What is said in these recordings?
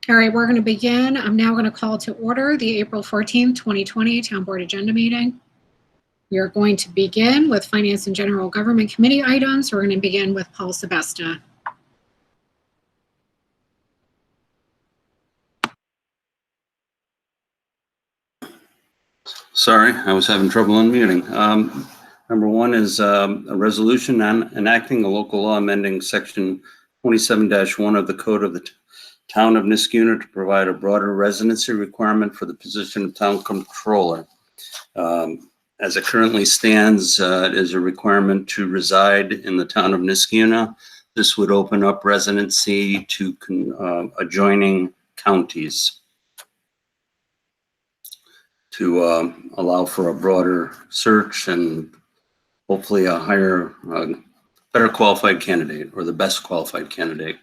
All right, we're going to begin. I'm now going to call to order the April 14th, 2020 Town Board Agenda Meeting. We are going to begin with Finance and General Government Committee items. We're going to begin with Paul Sebesta. Sorry, I was having trouble unmuting. Number one is a resolution on enacting a local law amending section 27-1 of the Code of the Town of Niskuna to provide a broader residency requirement for the position of town controller. As it currently stands, it is a requirement to reside in the town of Niskuna. This would open up residency to adjoining counties to allow for a broader search and hopefully a higher, better qualified candidate, or the best qualified candidate.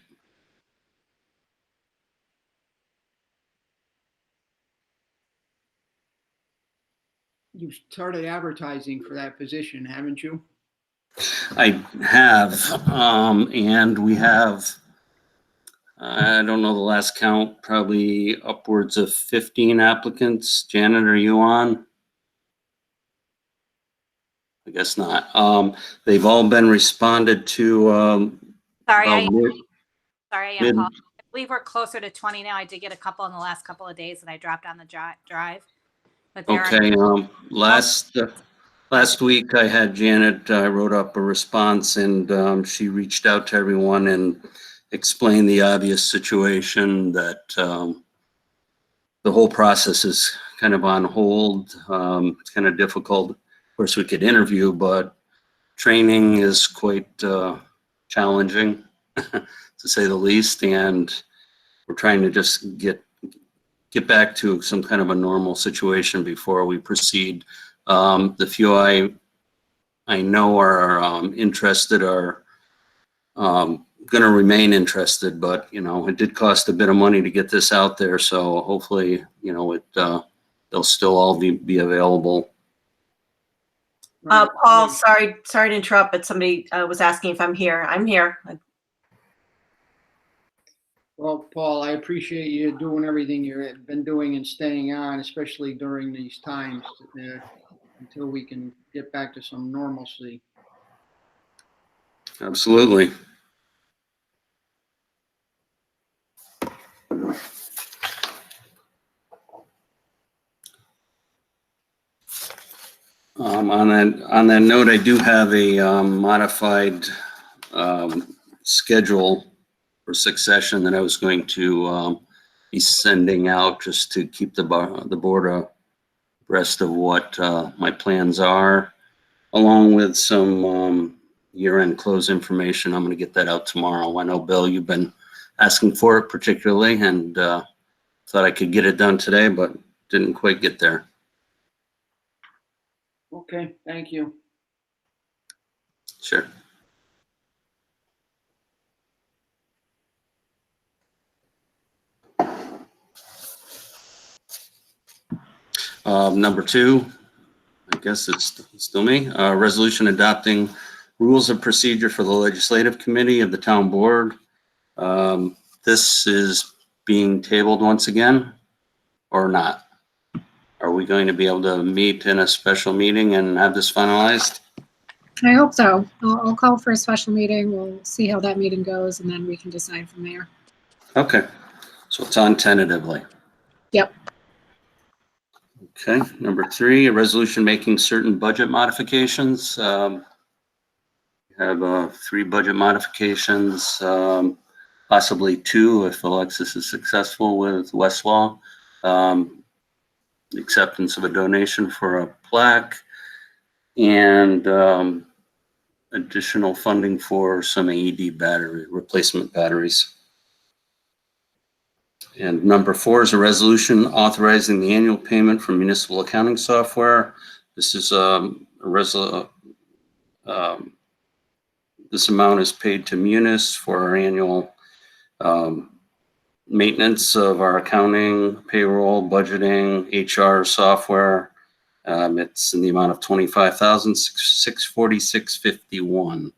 You've started advertising for that position, haven't you? I have, and we have, I don't know the last count, probably upwards of 15 applicants. Janet, are you on? I guess not. They've all been responded to. Sorry, I am, Paul. I believe we're closer to 20 now. I did get a couple in the last couple of days, and I dropped on the drive. But okay. Last week I had Janet wrote up a response, and she reached out to everyone and explained the obvious situation that the whole process is kind of on hold. It's kind of difficult. Of course, we could interview, but training is quite challenging, to say the least. And we're trying to just get back to some kind of a normal situation before we proceed. The few I know are interested are going to remain interested, but it did cost a bit of money to get this out there. So hopefully, they'll still all be available. Paul, sorry to interrupt, but somebody was asking if I'm here. I'm here. Well, Paul, I appreciate you doing everything you've been doing and staying on, especially during these times, until we can get back to some normalcy. Absolutely. On that note, I do have a modified schedule for succession that I was going to be sending out just to keep the board abreast of what my plans are, along with some year-end close information. I'm going to get that out tomorrow. I know, Bill, you've been asking for it particularly, and thought I could get it done today, but didn't quite get there. Okay, thank you. Sure. Number two, I guess it's still me. Resolution adopting rules of procedure for the Legislative Committee of the Town Board. This is being tabled once again, or not? Are we going to be able to meet in a special meeting and have this finalized? I hope so. I'll call for a special meeting. We'll see how that meeting goes, and then we can decide from there. Okay, so it's on tentatively. Yep. Okay, number three, a resolution making certain budget modifications. We have 3 budget modifications, possibly 2 if Alexis is successful with Westlaw. Acceptance of a donation for a plaque, and additional funding for some AED battery replacement batteries. And number 4 is a resolution authorizing the annual payment for municipal accounting software. This is this amount is paid to Munis for our annual maintenance of our accounting, payroll, budgeting, HR software. It's in the amount of $25,646.51.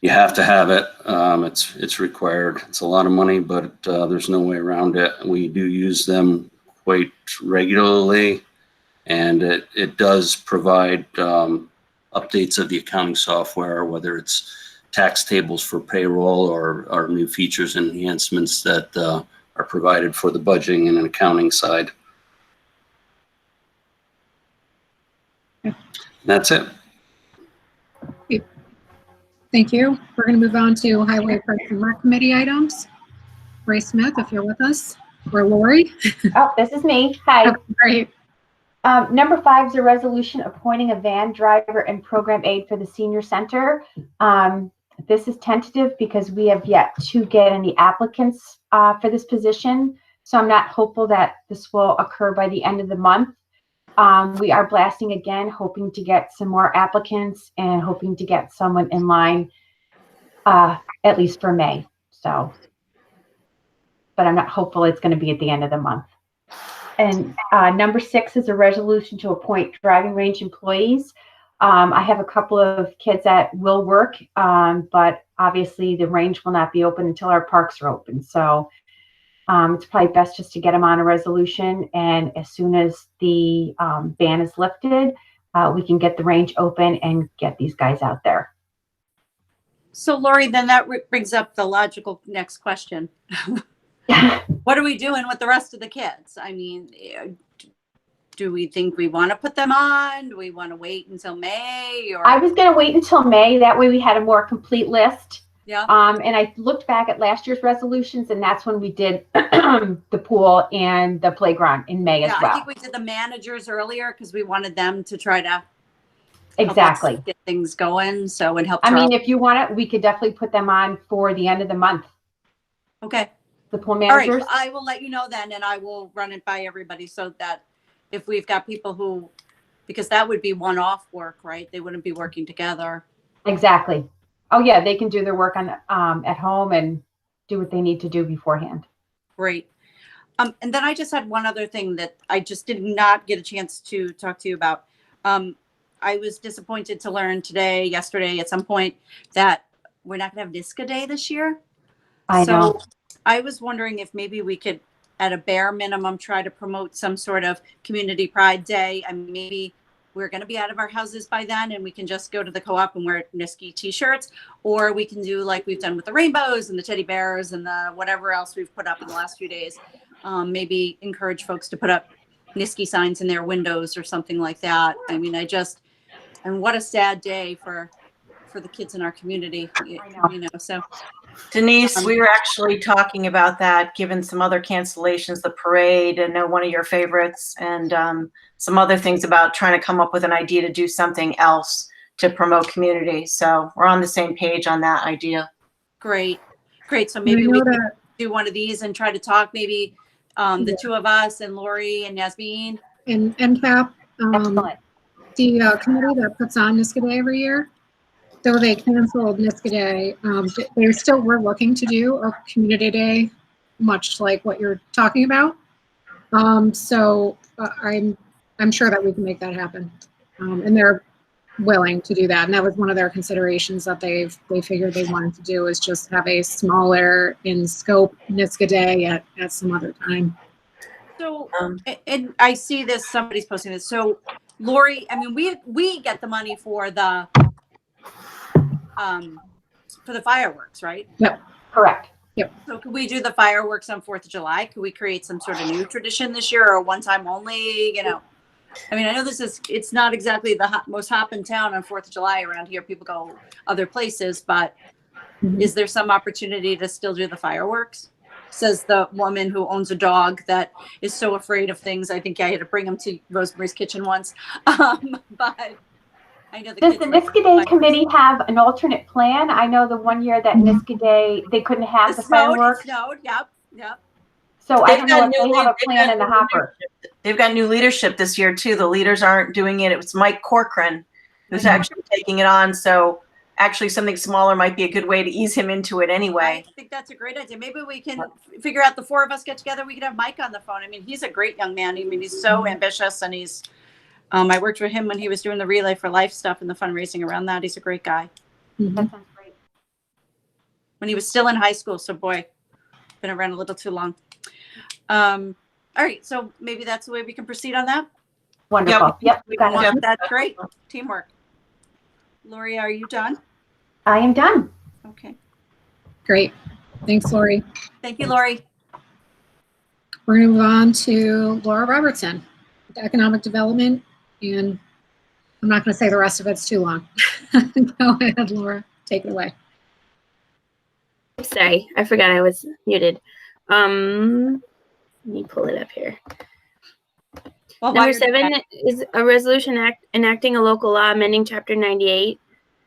you have to have it. It's required. It's a lot of money, but there's no way around it. We do use them quite regularly, and it does provide updates of the accounting software, whether it's tax tables for payroll or new features and enhancements that are provided for the budgeting and accounting side. That's it. Thank you. We're going to move on to Highway Parks and Rec Committee items. Ray Smith, if you're with us, or Lori. Oh, this is me. Hi. Great. Number 5 is a resolution appointing a van driver and program aide for the senior center. This is tentative because we have yet to get any applicants for this position. So I'm not hopeful that this will occur by the end of the month. We are blasting again, hoping to get some more applicants and hoping to get someone in line at least for May. So, but I'm not hopeful it's going to be at the end of the month. And number 6 is a resolution to appoint driving range employees. I have a couple of kids that will work, but obviously the range will not be open until our parks are open. So it's probably best just to get them on a resolution. And as soon as the ban is lifted, we can get the range open and get these guys out there. So Lori, then that brings up the logical next question. What are we doing with the rest of the kids? I mean, do we think we want to put them on? Do we want to wait until May? Or I was going to wait until May. That way we had a more complete list. yeah, And I looked back at last year's resolutions, and that's when we did the pool and the playground in May as yeah. well. I think we did the managers earlier because we wanted them to try to help us Exactly. get things going. So it helped. I mean, if you want it, we could definitely put them on for the end of the month. okay. The pool All right, managers. I will let you know then, and I will run it by everybody so that if we've got people who, because that would be one-off work, right? They wouldn't be working together. Exactly. Oh yeah, they can do their work on at home and do what they need to do beforehand. Great. And then I just had one other thing that I just did not get a chance to talk to you about. I was disappointed to learn yesterday at some point that we're not going to have NISCA Day this year. I know. I was wondering if maybe we could, at a bare minimum, try to promote some sort of community pride day. I mean, maybe we're going to be out of our houses by then and we can just go to the co-op and wear NISCA t-shirts, or we can do like we've done with the rainbows and the teddy bears and the whatever else we've put up in the last few days. Maybe encourage folks to put up NISCA signs in their windows or something like that. I mean, and what a sad day for the kids in our community, so. Denise, we were actually talking about that, given some other cancellations, the parade, and one of your favorites, and some other things about trying to come up with an idea to do something else to promote community. So we're on the same page on that idea. Great. So maybe we could do one of these and try to talk, maybe the two of us and Lori and Yasmin. And NCAP, Excellent. the committee that puts on NISCA Day every year, though they canceled NISCA Day, they still were looking to do a community day, much like what you're talking about. So I'm sure that we can make that happen. And they're willing to do that. And that was one of their considerations that they figured they wanted to do, is just have a smaller in scope NISCA Day at some other time. So, and I see this, somebody's posting this. So Lori, I mean, we get the money for the fireworks, right? Yep. Correct. So could we do the fireworks on 4th of July? Could we create some sort of new tradition this year, or one time only, I mean, I know it's not exactly the most hopping town on 4th of July around here. People go other places, but is there some opportunity to still do the fireworks? Says the woman who owns a dog that is so afraid of things. I think I had to bring him to Rosemary's Kitchen once. But I know Does the NISCA Day committee have an alternate plan? I know the one year that NISCA Day, they couldn't have the fireworks. It snowed, yep. So I They've don't know got if they have a plan in the hopper. They've got new leadership this year too. The leaders aren't doing it. It was Mike Corcoran who's actually taking it on. So actually something smaller might be a good way to ease him into it anyway. I think that's a great idea. Maybe we can figure out, the four of us get together. We could have Mike on the phone. I mean, he's a great young man. I mean, he's so ambitious, and he's, I worked with him when he was doing the Relay for Life stuff and the fundraising around that. He's a great guy. That sounds great. when he was still in high school. So boy, been around a little too long. All right, so maybe that's the way we can proceed on that. Wonderful. Yep. Got it. Yep, that's great. Teamwork. Lori, are you done? I am done. Okay. Great. Thanks, Lori. Thank you, Lori. We're going to move on to Laura Robertson, Economic Development, and I'm not going to say the rest of it's too long. Go ahead, Laura. Take it away. Sorry, I forgot I was muted. Let me pull it up here. Well, Number 7 is a resolution enacting a local law amending Chapter 98,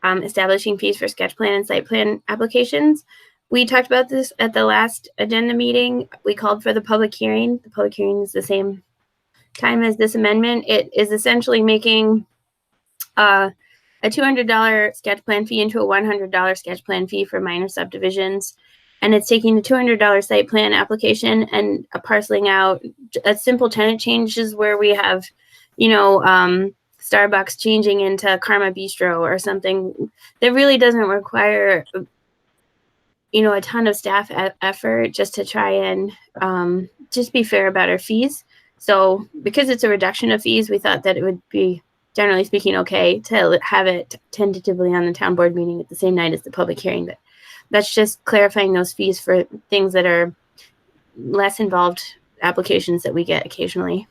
establishing fees for sketch plan and site plan applications. We talked about this at the last agenda meeting. We called for the public hearing. The public hearing is the same time as this amendment. It is essentially making a $200 sketch plan fee into a $100 sketch plan fee for minor subdivisions. And it's taking the $200 site plan application and parceling out a simple tenant changes where we have, Starbucks changing into Karma Bistro or something that really doesn't require, a ton of staff effort just to try and just be fair about our fees. So because it's a reduction of fees, we thought that it would be, generally speaking, okay to have it tentatively on the town board meeting at the same night as the public hearing. But that's just clarifying those fees for things that are less involved applications that we get occasionally.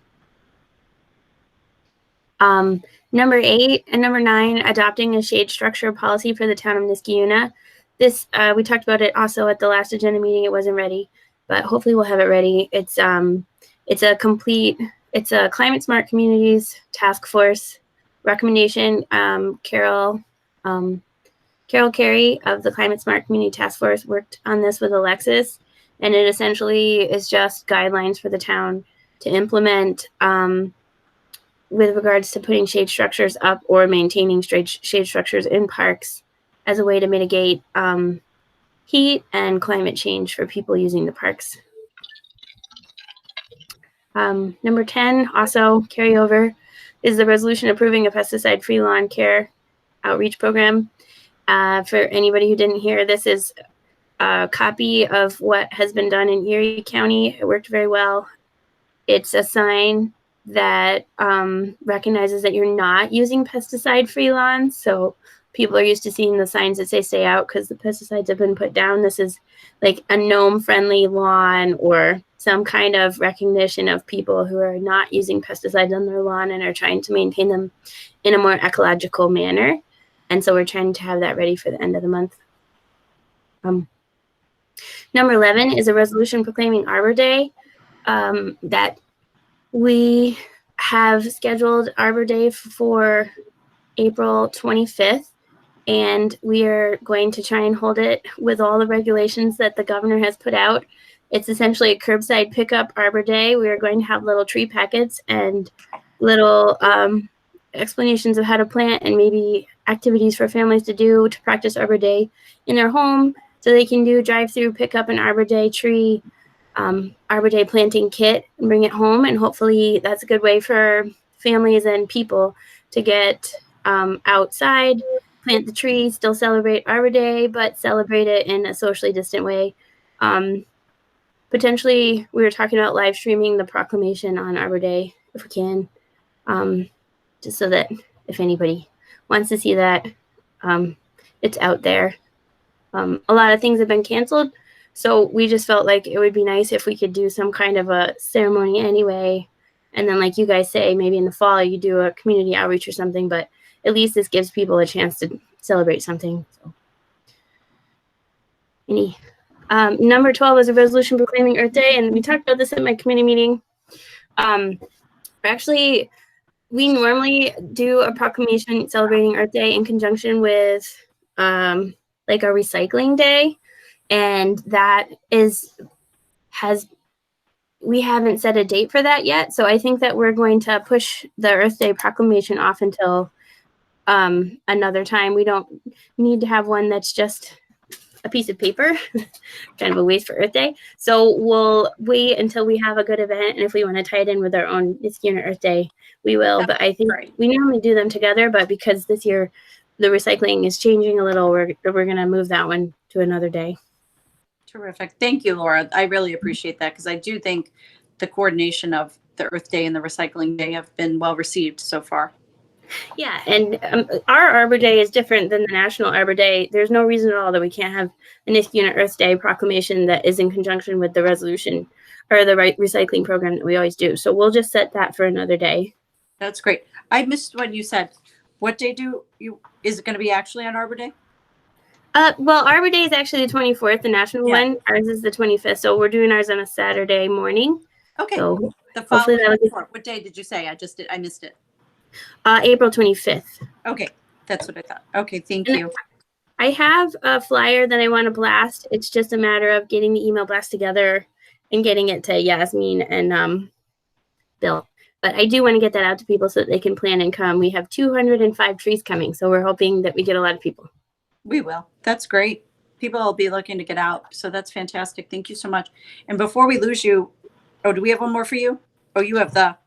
Number 8 and number 9, adopting a shade structure policy for the town of Niskayuna. This, we talked about it also at the last agenda meeting. It wasn't ready, but hopefully we'll have it ready. It's a climate smart communities task force recommendation. Carol Carey of the Climate Smart Community Task Force worked on this with Alexis, and it essentially is just guidelines for the town to implement with regards to putting shade structures up or maintaining shade structures in parks as a way to mitigate heat and climate change for people using the parks. Number 10, also carryover, is the resolution approving a pesticide-free lawn care outreach program. For anybody who didn't hear, this is a copy of what has been done in Erie County. It worked very well. It's a sign that recognizes that you're not using pesticide-free lawns. So people are used to seeing the signs that say stay out because the pesticides have been put down. This is like a gnome-friendly lawn or some kind of recognition of people who are not using pesticides on their lawn and are trying to maintain them in a more ecological manner. And so we're trying to have that ready for the end of the month. Number 11 is a resolution proclaiming Arbor Day. That we have scheduled Arbor Day for April 25th, and we are going to try and hold it with all the regulations that the governor has put out. It's essentially a curbside pickup Arbor Day. We are going to have little tree packets and little explanations of how to plant and maybe activities for families to do to practice Arbor Day in their home, so they can do drive-through, pick up an Arbor Day tree, Arbor Day planting kit and bring it home. And hopefully that's a good way for families and people to get outside, plant the tree, still celebrate Arbor Day, but celebrate it in a socially distant way. Potentially, we were talking about live streaming the proclamation on Arbor Day if we can, just so that if anybody wants to see that, it's out there. A lot of things have been canceled, so we just felt like it would be nice if we could do some kind of a ceremony anyway. And then, like you guys say, maybe in the fall you do a community outreach or something, but at least this gives people a chance to celebrate something. So, number 12 is a resolution proclaiming Earth Day, and we talked about this at my committee meeting. Actually, we normally do a proclamation celebrating Earth Day in conjunction with like a recycling day, and that we haven't set a date for that yet. So I think that we're going to push the Earth Day proclamation off until another time. We don't need to have one that's just a piece of paper, kind of a waste for Earth Day. So we'll wait until we have a good event, and if we want to tie it in with our own Niskayuna Earth Day, we will. But I think we normally do them together, but because this year the recycling is changing a little, we're going to move that one to another day. Terrific. Thank you, Laura. I really appreciate that because I do think the coordination of the Earth Day and the Recycling Day have been well received so far. Yeah, and our Arbor Day is different than the National Arbor Day. There's no reason at all that we can't have a Niskayuna Earth Day proclamation that is in conjunction with the resolution or the recycling program that we always do. So we'll just set that for another day. That's great. I missed what you said. What day is it going to be actually on Arbor Day? Well, Arbor Day is actually the 24th, the national Yeah. one. Ours is the 25th, so we're doing ours on a Saturday morning. Okay. So The hopefully following that'll be what day did you say? I missed it. April 25th. Okay. That's what I thought. Okay. Thank And you. I have a flyer that I want to blast. It's just a matter of getting the email blast together and getting it to Yasmin and Bill. But I do want to get that out to people so that they can plan and come. We have 205 trees coming, so we're hoping that we get a lot of people. We will. That's great. People will be looking to get out. So that's fantastic. Thank you so much. And before we lose you, do we have one more for you? Oh, you have the.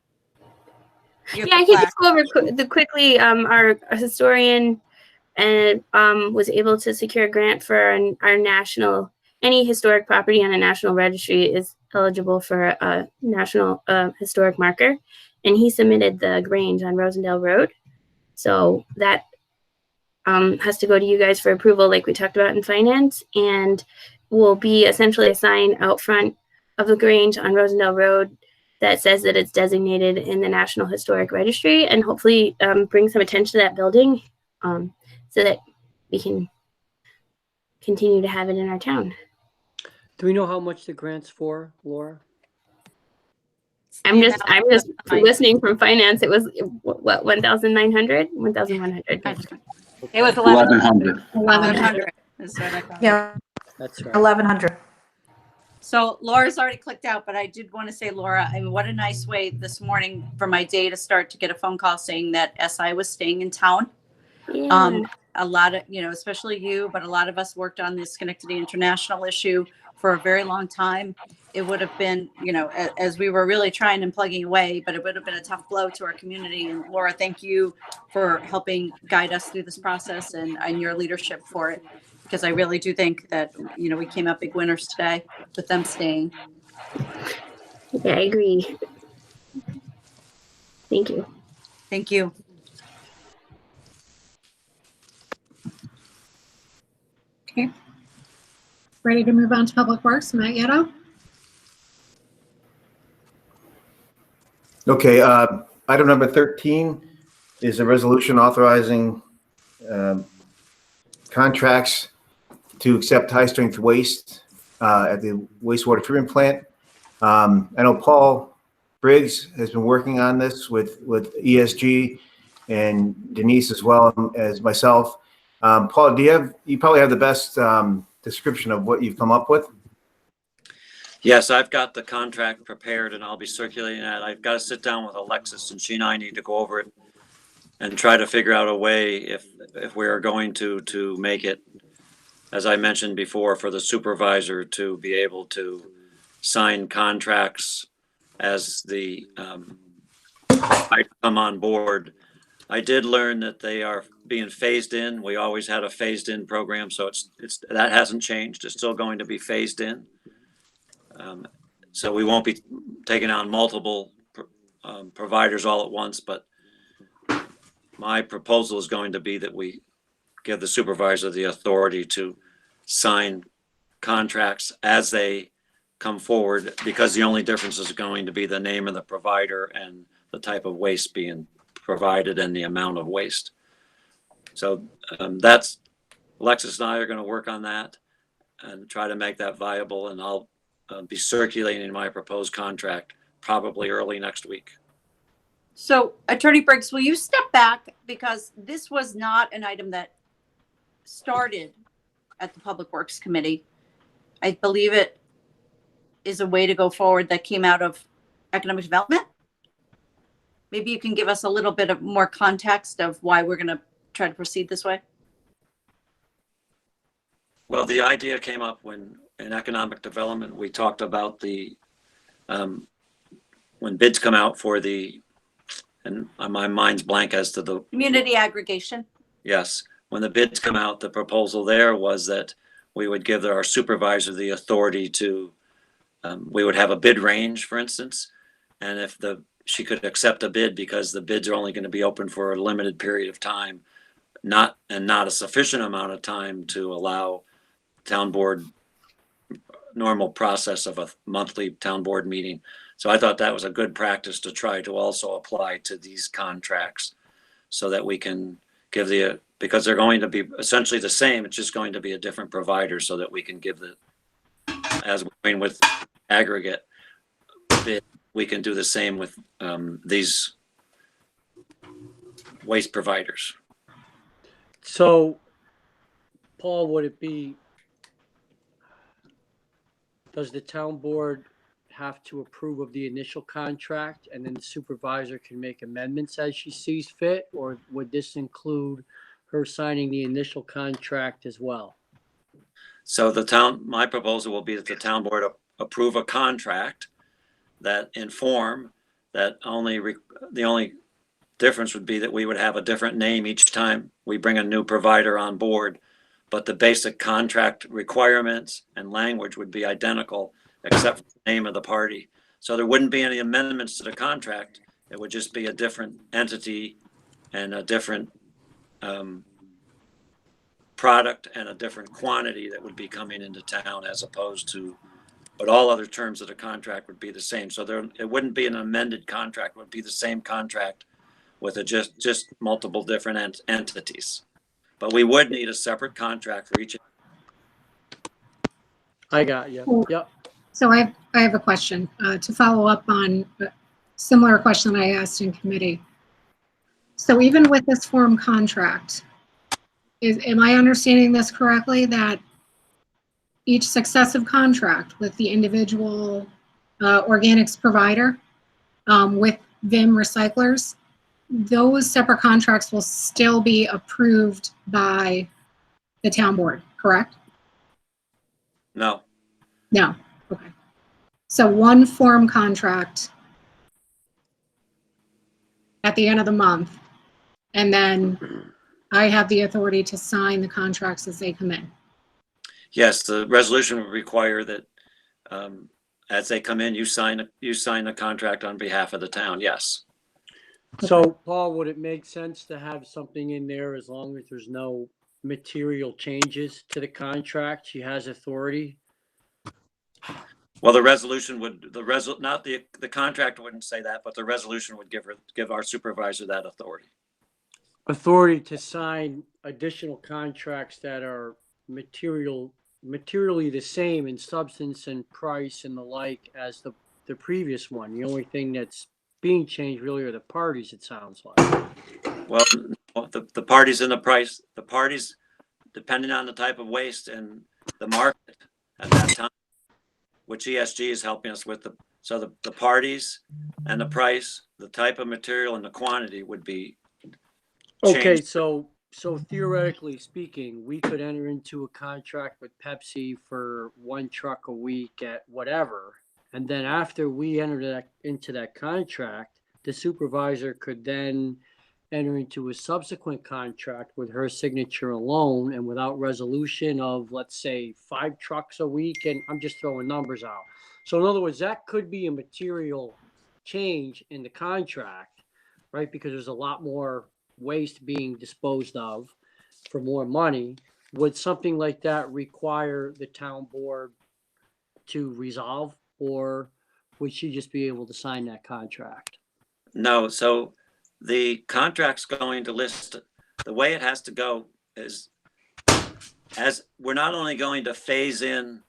Yeah, I can just go over quickly. Our historian and was able to secure a grant for our national. Any historic property on a national registry is eligible for a national historic marker, and he submitted the Grange on Rosendale Road. So that has to go to you guys for approval, like we talked about in finance, and will be essentially a sign out front of the Grange on Rosendale Road that says that it's designated in the National Historic Registry, and hopefully bring some attention to that building so that we can continue to have it in our town. Do we know how much the grant's for, Laura? I'm just listening from finance. It was what 1,900, 1,100. It was 1,100. 1,100. Is what I thought. Yeah, That's right. 1,100. So Laura's already clicked out, but I did want to say, Laura, I mean, what a nice way this morning for my day to start to get a phone call saying that SI was staying in town. Yeah. A lot of, especially you, but a lot of us worked on this Schenectady International issue for a very long time. It would have been, as we were really trying and plugging away, but it would have been a tough blow to our community. And Laura, thank you for helping guide us through this process and your leadership for it. Because I really do think that, we came out big winners today with them staying. Yeah, I agree. Thank you. Thank you. Okay. Ready to move on to Public Works, Matt Yetto? Okay, item number 13 is a resolution authorizing contracts to accept high-strength waste at the wastewater treatment plant. I know Paul Briggs has been working on this with ESG and Denise as well as myself. Paul, you probably have the best description of what you've come up with? Yes, I've got the contract prepared and I'll be circulating that. I've got to sit down with Alexis and she and I need to go over it and try to figure out a way if we are going to make it, as I mentioned before, for the supervisor to be able to sign contracts as the I come on board. I did learn that they are being phased in. We always had a phased in program, so it's that hasn't changed. It's still going to be phased in. So we won't be taking on multiple providers all at once, but my proposal is going to be that we give the supervisor the authority to sign contracts as they come forward, because the only difference is going to be the name of the provider and the type of waste being provided and the amount of waste. So that's, Alexis and I are going to work on that and try to make that viable, and I'll be circulating my proposed contract probably early next week. So Attorney Briggs, will you step back, because this was not an item that started at the Public Works Committee. I believe it is a way to go forward that came out of economic development. Maybe you can give us a little bit of more context of why we're going to try to proceed this way. Well, the idea came up when in economic development, we talked about the, when bids come out for the, and my mind's blank as to the. Community aggregation. Yes, when the bids come out, the proposal there was that we would give our supervisor the authority to, we would have a bid range, for instance. And if she could accept a bid because the bids are only going to be open for a limited period of time, not a sufficient amount of time to allow town board normal process of a monthly town board meeting. So I thought that was a good practice to try to also apply to these contracts so that we can give because they're going to be essentially the same, it's just going to be a different provider so that we can give as we're doing with aggregate bid, we can do the same with these waste providers. So, Paul, does the town board have to approve of the initial contract and then the supervisor can make amendments as she sees fit? Or would this include her signing the initial contract as well? So my proposal will be that the town board approve a contract that inform that the only difference would be that we would have a different name each time we bring a new provider on board, but the basic contract requirements and language would be identical except for the name of the party. So there wouldn't be any amendments to the contract. It would just be a different entity and a different product and a different quantity that would be coming into town as opposed to, but all other terms of the contract would be the same. So it wouldn't be an amended contract, it would be the same contract with just multiple different entities. But we would need a separate contract for each. I got you. Yep. So I have a question to follow up on a similar question I asked in committee. So even with this form contract, am I understanding this correctly, that each successive contract with the individual organics provider with VIM recyclers, those separate contracts will still be approved by the town board, correct? No. No. Okay. So one form contract at the end of the month, and then I have the authority to sign the contracts as they come in. Yes, the resolution would require that as they come in, you sign the contract on behalf of the town. Yes. So, Paul, would it make sense to have something in there as long as there's no material changes to the contract? She has authority. Well, the resolution would, not the contract wouldn't say that, but the resolution would give our supervisor that authority. Authority to sign additional contracts that are materially the same in substance and price and the like as the previous one. The only thing that's being changed really are the parties, it sounds like. Well, the parties and the price, the parties, depending on the type of waste and the market at that time, which ESG is helping us with. So the parties and the price, the type of material and the quantity would be changed. Okay, so theoretically speaking, we could enter into a contract with Pepsi for 1 truck a week at whatever. And then after we enter into that contract, the supervisor could then enter into a subsequent contract with her signature alone and without resolution of, let's say, 5 trucks a week. And I'm just throwing numbers out. So in other words, that could be a material change in the contract, right? Because there's a lot more waste being disposed of for more money. Would something like that require the town board to resolve, or would she just be able to sign that contract? No, so the contract's going to list, the way it has to go is, as we're not only going to phase in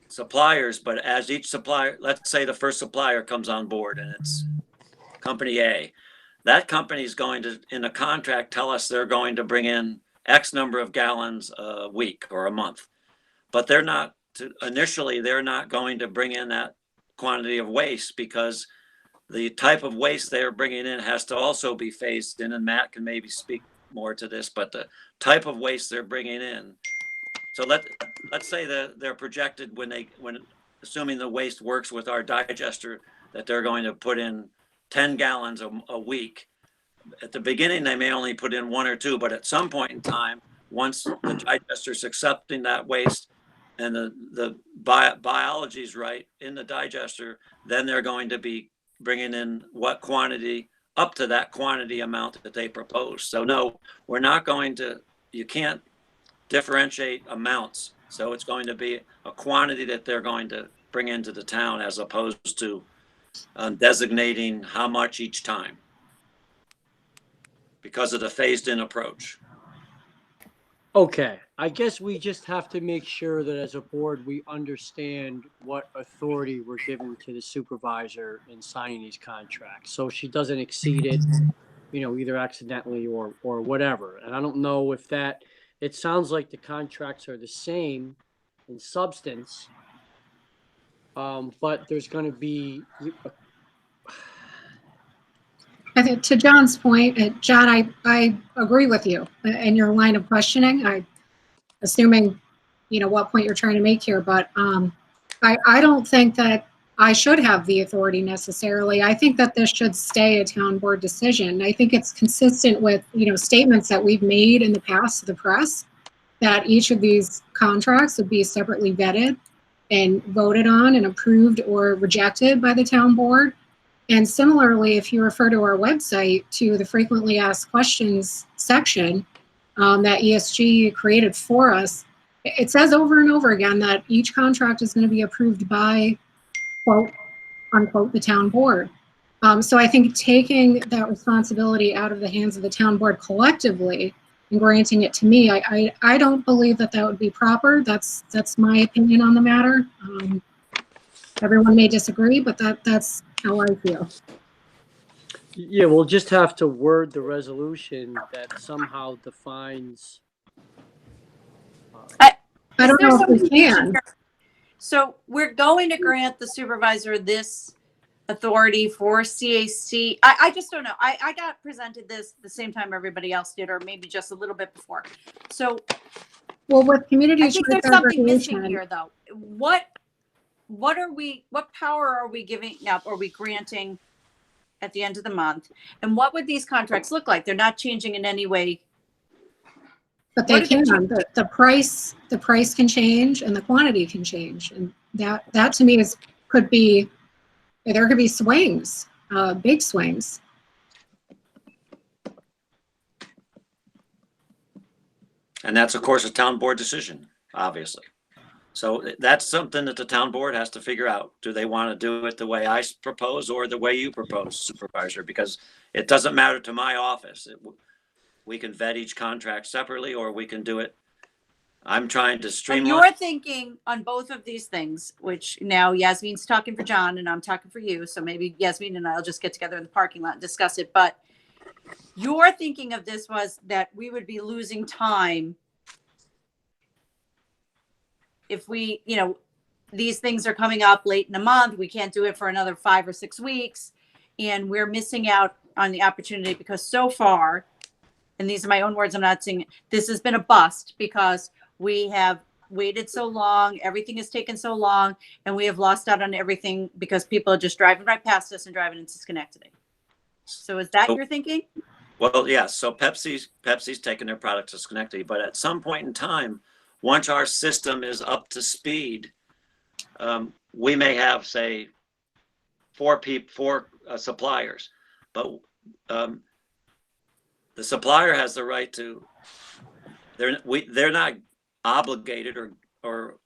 suppliers, but as each supplier, let's say the first supplier comes on board and it's company A, that company is going to, in a contract, tell us they're going to bring in X number of gallons a week or a month, but initially they're not going to bring in that quantity of waste because the type of waste they're bringing in has to also be phased in, and Matt can maybe speak more to this, but the type of waste they're bringing in. So let's say that they're projected when assuming the waste works with our digester, that they're going to put in 10 gallons a week. At the beginning, they may only put in 1 or 2, but at some point in time, once the digester's accepting that waste and the biology is right in the digester, then they're going to be bringing in what quantity up to that quantity amount that they propose. So no, we're not going to, you can't differentiate amounts. So it's going to be a quantity that they're going to bring into the town as opposed to designating how much each time because of the phased in approach. Okay, I guess we just have to make sure that as a board, we understand what authority we're giving to the supervisor in signing these contracts. So she doesn't exceed it, you know, either accidentally or whatever. And I don't know if that, it sounds like the contracts are the same in substance. But there's going to be, I think to John's point, John, I agree with you in your line of questioning. Assuming, you know, what point you're trying to make here, but I don't think that I should have the authority necessarily. I think that this should stay a town board decision. I think it's consistent with, you know, statements that we've made in the past to the press that each of these contracts would be separately vetted and voted on and approved or rejected by the town board. And similarly, if you refer to our website to the frequently asked questions section that ESG created for us, it says over and over again that each contract is going to be approved by, quote, unquote, the town board. So I think taking that responsibility out of the hands of the town board collectively and granting it to me, I don't believe that that would be proper. That's my opinion on the matter. Everyone may disagree, but that's how I feel. yeah, we'll just have to word the resolution that somehow defines. I don't Is there know some if we confusion can. here? So we're going to grant the supervisor this authority for CAC. I just don't know. I got presented this the same time everybody else did, or maybe just a little bit before. So Well, with community I think choice there's something missing aggregation, here, though. What power are we giving up? Are we granting at the end of the month? And what would these contracts look like? They're not changing in any way. but they what are they can. The price can change and the quantity can change, and that to me could be, there could be swings, big swings. And that's, of course, a town board decision, obviously. So that's something that the town board has to figure out. Do they want to do it the way I propose or the way you propose, Supervisor? Because it doesn't matter to my office. We can vet each contract separately, or we can do it. I'm trying to But streamline. you're thinking on both of these things, which now Yasmin's talking for John and I'm talking for you. So maybe Yasmin and I'll just get together in the parking lot and discuss it. But your thinking of this was that we would be losing time if we, you know, these things are coming up late in the month. We can't do it for another 5 or 6 weeks. And we're missing out on the opportunity because so far, and these are my own words, I'm not saying this has been a bust because we have waited so long, everything has taken so long, and we have lost out on everything because people are just driving right past us and driving into Schenectady. So is that your thinking? Well, yes. So Pepsi's taking their product to Schenectady, but at some point in time, once our system is up to speed, we may have, say, four suppliers, but the supplier has the right to. They're not obligated or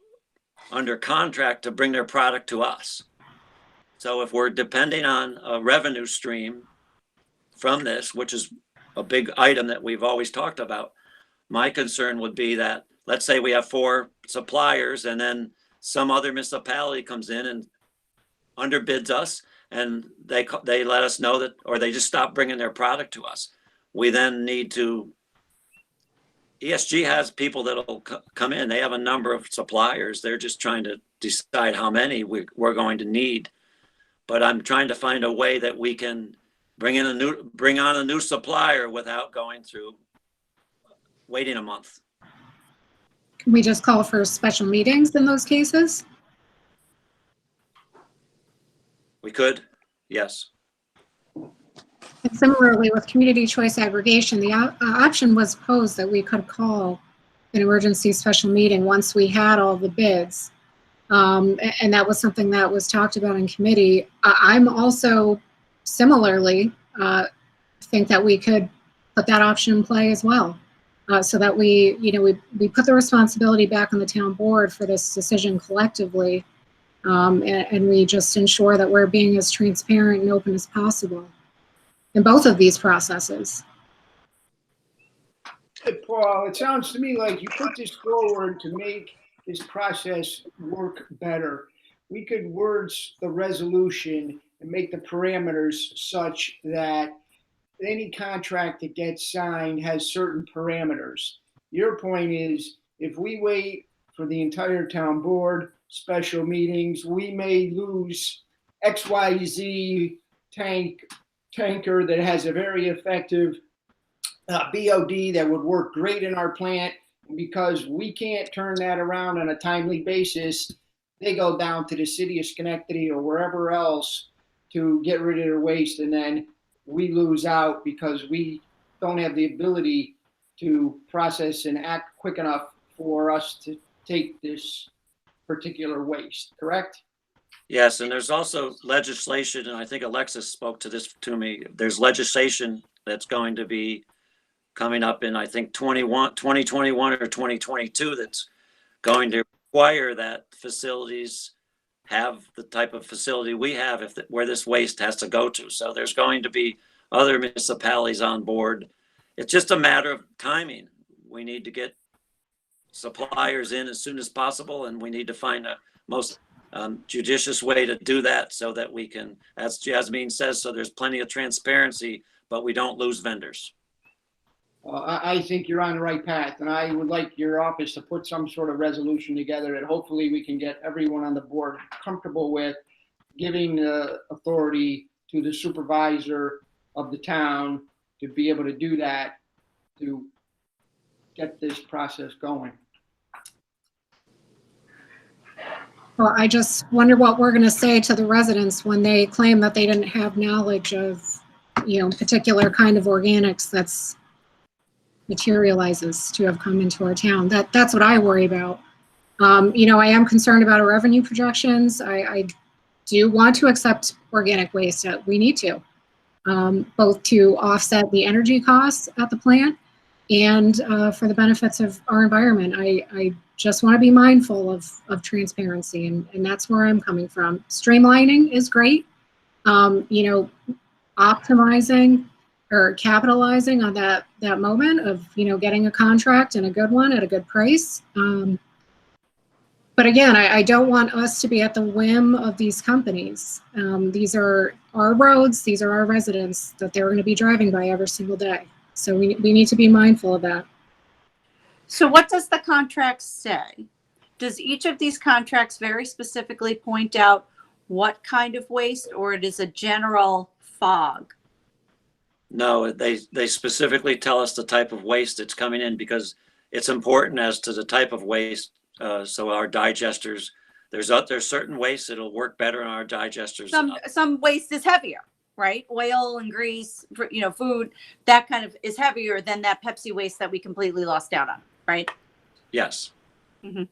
under contract to bring their product to us. So if we're depending on a revenue stream from this, which is a big item that we've always talked about, my concern would be that, let's say we have 4 suppliers and then some other municipality comes in and underbids us and they let us know that, or they just stop bringing their product to us. We then need to, ESG has people that'll come in. They have a number of suppliers. They're just trying to decide how many we're going to need. But I'm trying to find a way that we can bring on a new supplier without going through waiting a month. Can we just call for special meetings in those cases? We could, yes. And similarly with community choice aggregation, the option was posed that we could call an emergency special meeting once we had all the bids. And that was something that was talked about in committee. I'm also similarly think that we could put that option in play as well. So that we put the responsibility back on the town board for this decision collectively. And we just ensure that we're being as transparent and open as possible in both of these processes. Paul, it sounds to me like you put this forward to make this process work better. We could words the resolution and make the parameters such that any contract that gets signed has certain parameters. Your point is, if we wait for the entire town board, special meetings, we may lose XYZ tanker that has a very effective BOD that would work great in our plant. Because we can't turn that around on a timely basis, they go down to the city of Schenectady or wherever else to get rid of their waste, and then we lose out because we don't have the ability to process and act quick enough for us to take this particular waste, correct? Yes, and there's also legislation, and I think Alexis spoke to this to me. There's legislation that's going to be coming up in, I think, 2021 or 2022 that's going to require that facilities have the type of facility we have where this waste has to go to. So there's going to be other municipalities on board. It's just a matter of timing. We need to get suppliers in as soon as possible, and we need to find a most judicious way to do that so that we can, as Jasmine says, so there's plenty of transparency, but we don't lose vendors. I think you're on the right path, and I would like your office to put some sort of resolution together that hopefully we can get everyone on the board comfortable with, giving the authority to the supervisor of the town to be able to do that, to get this process going. Well, I just wonder what we're going to say to the residents when they claim that they didn't have knowledge of, particular kind of organics that's materializes to have come into our town. That's what I worry about. I am concerned about our revenue projections. I do want to accept organic waste. We need to, both to offset the energy costs at the plant and for the benefits of our environment. I just want to be mindful of transparency, and that's where I'm coming from. Streamlining is great. Optimizing or capitalizing on that moment of, getting a contract and a good one at a good price. But again, I don't want us to be at the whim of these companies. These are our roads, these are our residents that they're going to be driving by every single day. So we need to be mindful of that. So what does the contract say? Does each of these contracts very specifically point out what kind of waste, or it is a general fog? No, they specifically tell us the type of waste that's coming in, because it's important as to the type of waste. So our digesters, there's certain waste that'll work better on our digesters. Some waste is heavier, right? Oil and grease, food, that kind of is heavier than that Pepsi waste that we completely lost out on, right? Yes. Mm-hmm.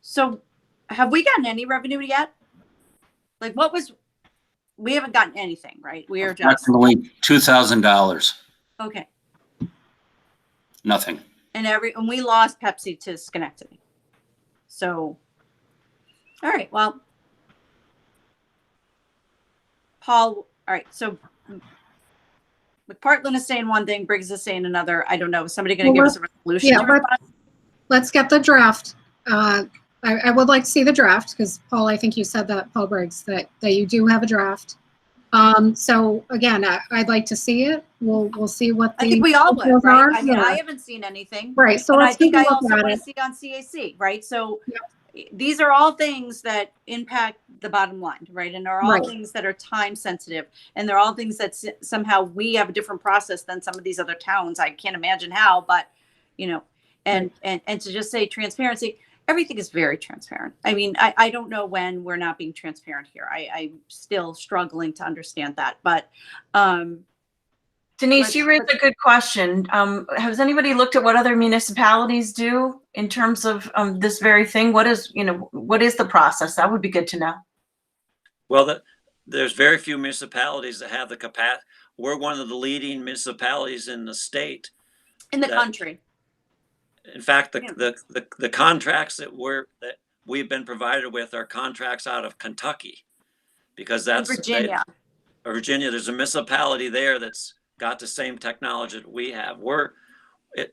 So have we gotten any revenue yet? Like we haven't gotten anything, right? We are just Approximately $2,000. okay. Nothing. And we lost Pepsi to Schenectady. So, all right. Well, Paul. All right. So, McPartland is saying one thing, Briggs is saying another. I don't know. Is somebody going to give us a resolution? Yeah, let's get the draft. I would like to see the draft because, Paul, I think you said that, Paul Briggs, that you do have a draft. So again, I'd like to see it. We'll see what the I think we all would, right? I mean, yeah. I haven't seen anything. Right. So and let's I think I take a also look want at to see on CAC, right? So these are all things that impact the bottom line, right? And are all Right. things that are time sensitive, and they're all things that somehow we have a different process than some of these other towns. I can't imagine how, but and to just say transparency. Everything is very transparent. I mean, I don't know when we're not being transparent here. I'm still struggling to understand that. But Denise, you raised a good question. Has anybody looked at what other municipalities do in terms of this very thing? What is the process? That would be good to know. Well, there's very few municipalities that have the capacity. We're one of the leading municipalities in the state. In the that- country. In fact, the contracts that we've been provided with are contracts out of Kentucky, because In that's Virginia. Virginia. There's a municipality there that's got the same technology that we have.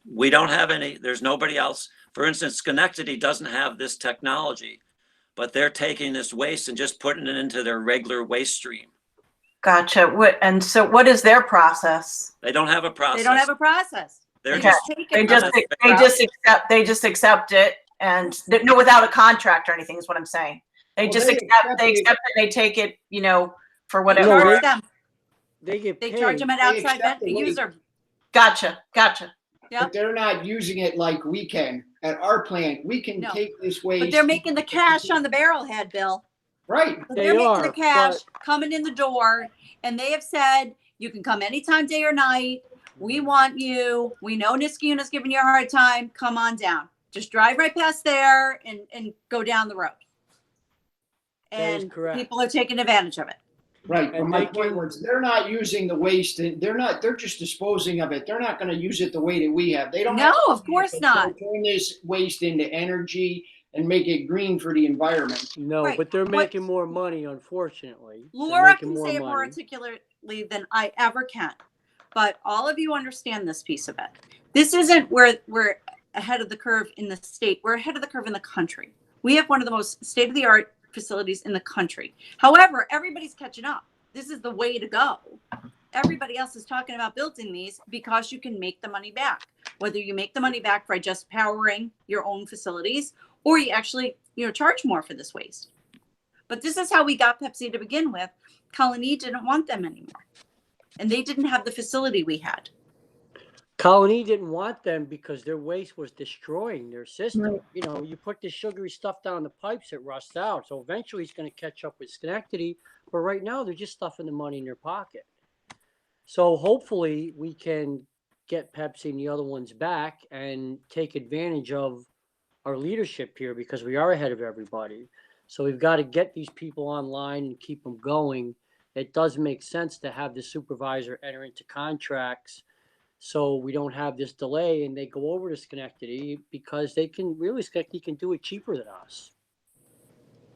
We don't have any. There's nobody else. For instance, Schenectady doesn't have this technology, but they're taking this waste and just putting it into their regular waste stream. Gotcha. And so what is their process? They don't have a process. They don't have a process. They're They just take They it just from us. they just accept it, and no, without a contract or anything is what I'm saying. They Well, just they accept accept it. They take it, for They whatever. No, charge them. They get They paid. charge them an They outside accept the user. Gotcha. Yep. But they're not using it like we can. At our plant, we can No. take this waste. But they're making the cash on the barrelhead, Bill. Right. But They they're making are, the cash but- coming in the door, and they have said, you can come anytime, day or night. We want you. We know Niskayuna's giving you a hard time. Come on down. Just drive right past there and go down the road. That is And correct. people are taking advantage of it. Right. But And my they point can- was, they're not using the waste. They're just disposing of it. They're not going to use it the way that we have. They don't. No, have to of course They'll not. Turn this waste into energy and make it green for the environment. No, Right. but they're What- making more money, unfortunately. They're Laura making can say it more money. articulately than I ever can. But all of you understand this piece of it. This isn't where we're ahead of the curve in the state. We're ahead of the curve in the country. We have one of the most state-of-the-art facilities in the country. However, everybody's catching up. This is the way to go. Everybody else is talking about building these because you can make the money back. Whether you make the money back by just powering your own facilities, or you actually, charge more for this waste. But this is how we got Pepsi to begin with. Colony didn't want them anymore. And they didn't have the facility we had. Colony didn't want them because their waste was destroying their system. Right. You put the sugary stuff down the pipes, it rusts out. So eventually it's going to catch up with Schenectady. But right now they're just stuffing the money in their pocket. So hopefully we can get Pepsi and the other ones back and take advantage of our leadership here, because we are ahead of everybody. So we've got to get these people online and keep them going. It does make sense to have the supervisor enter into contracts so we don't have this delay and they go over to Schenectady, because Schenectady can do it cheaper than us.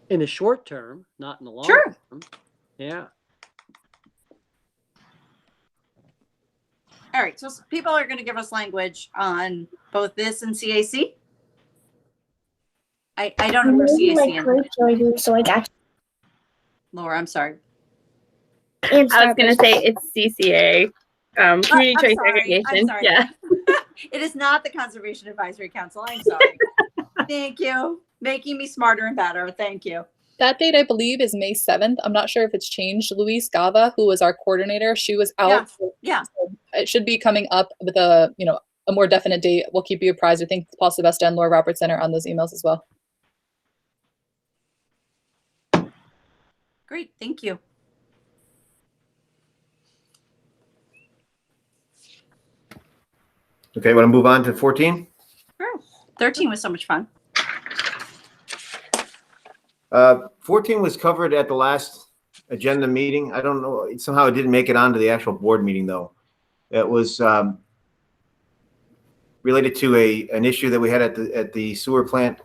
In the short term, not in the long Sure. term. Yeah. All right, so people are going to give us language on both this and CAC. I don't know where CAC is. So I got. Laura, I'm sorry. I was gonna say it's CCA, community I'm choice sorry, I'm segregation. sorry. Yeah. It is not the Conservation Advisory Council. I'm sorry. Thank you. Making me smarter and better. Thank you. That date, I believe, is May 7th. I'm not sure if it's changed. Louise Gava, who was our coordinator, she was out. Yeah. It should be coming up with a more definite date. We'll keep you apprised. I think Paul Sylvester and Laura Robertson are on those emails as well. Great. Thank you. Okay, want to move on to 14? Sure. 13 was so much fun. 14 was covered at the last agenda meeting. I don't know, somehow it didn't make it onto the actual board meeting, though. It was related to an issue that we had at the sewer plant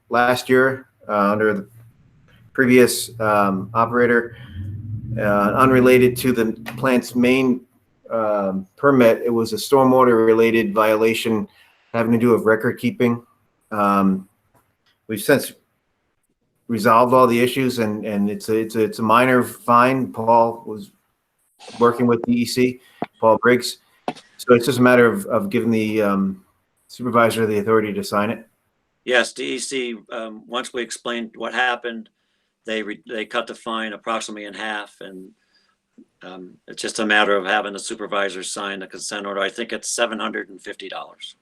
last year under the previous operator, unrelated to the plant's main permit. It was a stormwater related violation having to do with record keeping. We've since resolved all the issues, and it's a minor fine. Paul was working with DEC, Paul Briggs. So it's just a matter of giving the supervisor the authority to sign it. Yes, DEC, once we explained what happened, they cut the fine approximately in half, and it's just a matter of having the supervisor sign the consent order. I think it's $750.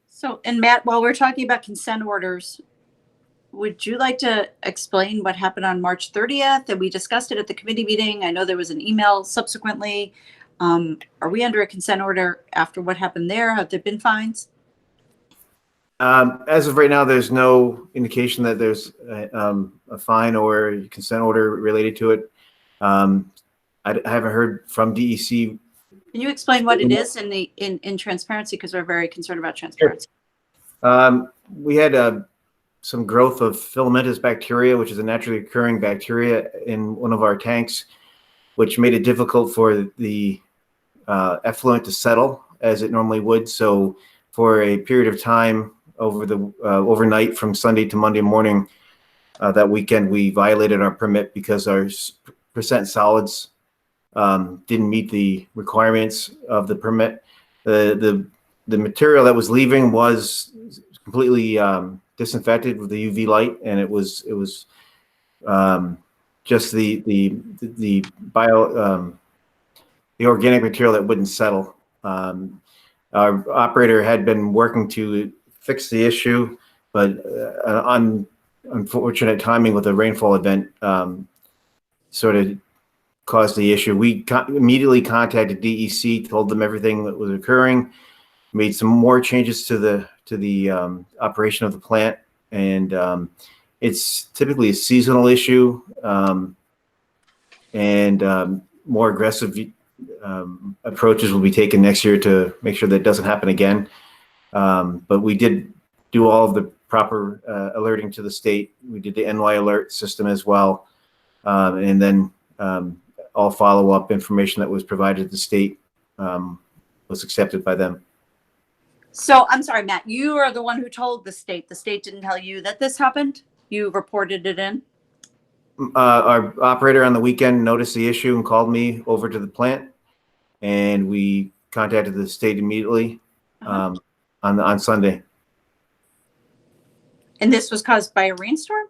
So, and Matt, while we're talking about consent orders, would you like to explain what happened on March 30th? And we discussed it at the committee meeting. I know there was an email subsequently. Are we under a consent order after what happened there? Have there been fines? As of right now, there's no indication that there's a fine or a consent order related to it. I haven't heard from DEC. Can you explain what it is in transparency? Because we're very concerned about transparency. We had some growth of filamentous bacteria, which is a naturally occurring bacteria in one of our tanks, which made it difficult for the effluent to settle as it normally would. So for a period of time over the overnight from Sunday to Monday morning, that weekend, we violated our permit because our percent solids didn't meet the requirements of the permit. The material that was leaving was completely disinfected with the UV light, and it was just the organic material that wouldn't settle. Our operator had been working to fix the issue, but unfortunate timing with the rainfall event sort of caused the issue. We immediately contacted DEC, told them everything that was occurring, made some more changes to the operation of the plant, and it's typically a seasonal issue, and more aggressive approaches will be taken next year to make sure that doesn't happen again. But we did do all of the proper alerting to the state. We did the NY alert system as well, and then all follow-up information that was provided to the state was accepted by them. So I'm sorry, Matt, you are the one who told the state. The state didn't tell you that this happened? You reported it in? Our operator on the weekend noticed the issue and called me over to the plant, and we contacted the state immediately on Sunday. And this was caused by a rainstorm?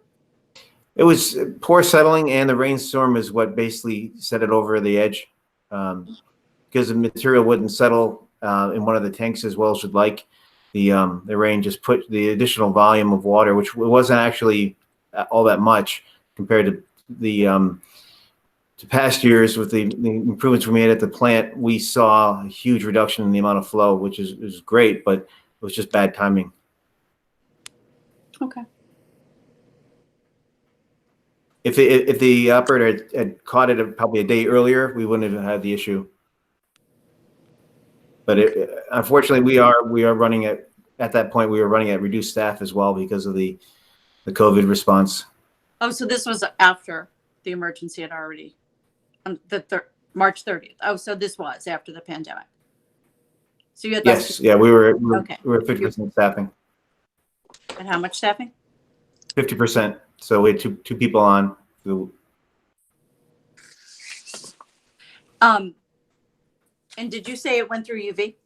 It was poor settling, and the rainstorm is what basically set it over the edge, because the material wouldn't settle in one of the tanks as well as you'd like. The rain just put the additional volume of water, which wasn't actually all that much compared to the to past years. With the improvements we made at the plant, we saw a huge reduction in the amount of flow, which is great, but it was just bad timing. Okay. If the operator had caught it probably a day earlier, we wouldn't have had the issue. But unfortunately, we are running at that point. We were running at reduced staff as well because of the COVID response. Oh, so this was after the emergency had already, March 30th. Oh, so this was after the pandemic. So you had Yes, yeah, we were Okay. 50% staffing. And how much staffing? 50%. So we had two people on. And did you say it went through UV? Did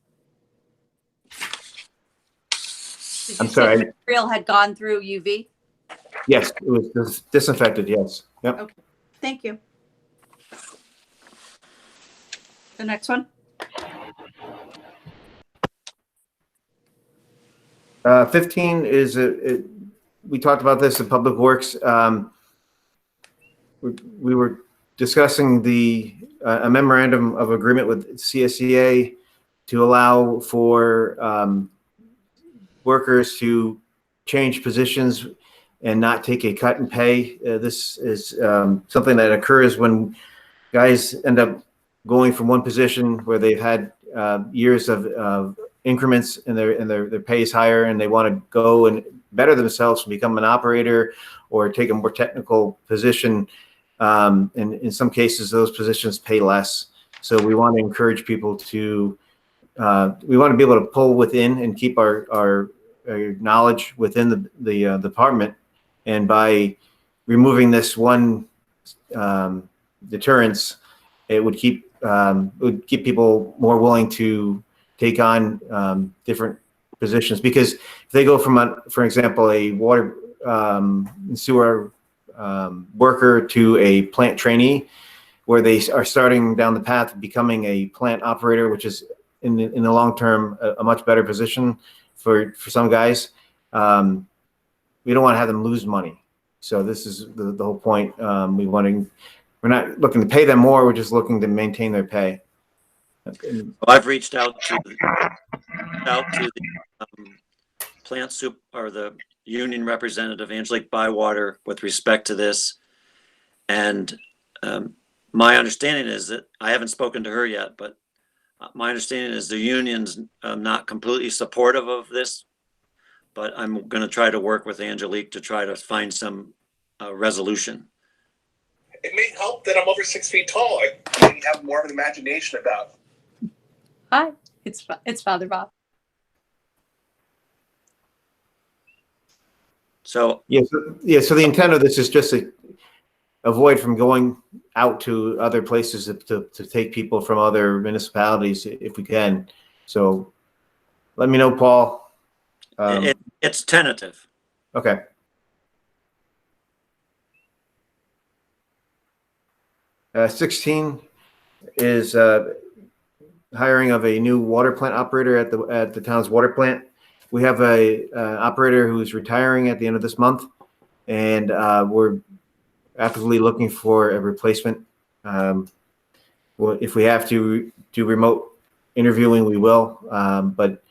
you I'm say sorry. the material had gone through UV? Yes, it was disinfected. Yes. Yep. Okay. Thank you. The next one. 15 is we talked about this in Public Works. We were discussing a memorandum of agreement with CSEA to allow for workers to change positions and not take a cut in pay. This is something that occurs when guys end up going from one position where they've had years of increments and their pay is higher, and they want to go and better themselves and become an operator or take a more technical position. And in some cases, those positions pay less. So we want to encourage people to, we want to be able to pull within and keep our knowledge within the department. And by removing this one deterrence, it would keep people more willing to take on different positions. Because if they go from, for example, a water and sewer worker to a plant trainee, where they are starting down the path of becoming a plant operator, which is in the long term a much better position for some guys. we don't want to have them lose money. So this is the whole point. We're not looking to pay them more. We're just looking to maintain their pay. I've reached out to the plant soup or the union representative, Angelique Bywater, with respect to this. And my understanding is that I haven't spoken to her yet, but my understanding is the union's not completely supportive of this, but I'm going to try to work with Angelique to try to find some resolution. It may help that I'm over 6 feet tall. I may have more of an imagination about. Hi, it's Father Bob. So So the intent of this is just to avoid from going out to other places to take people from other municipalities if we can. So let me know, Paul. It's tentative. Okay. Uh, 16 is hiring of a new water plant operator at the town's water plant. We have a operator who's retiring at the end of this month, and we're actively looking for a replacement. Well, if we have to do remote interviewing, we will. But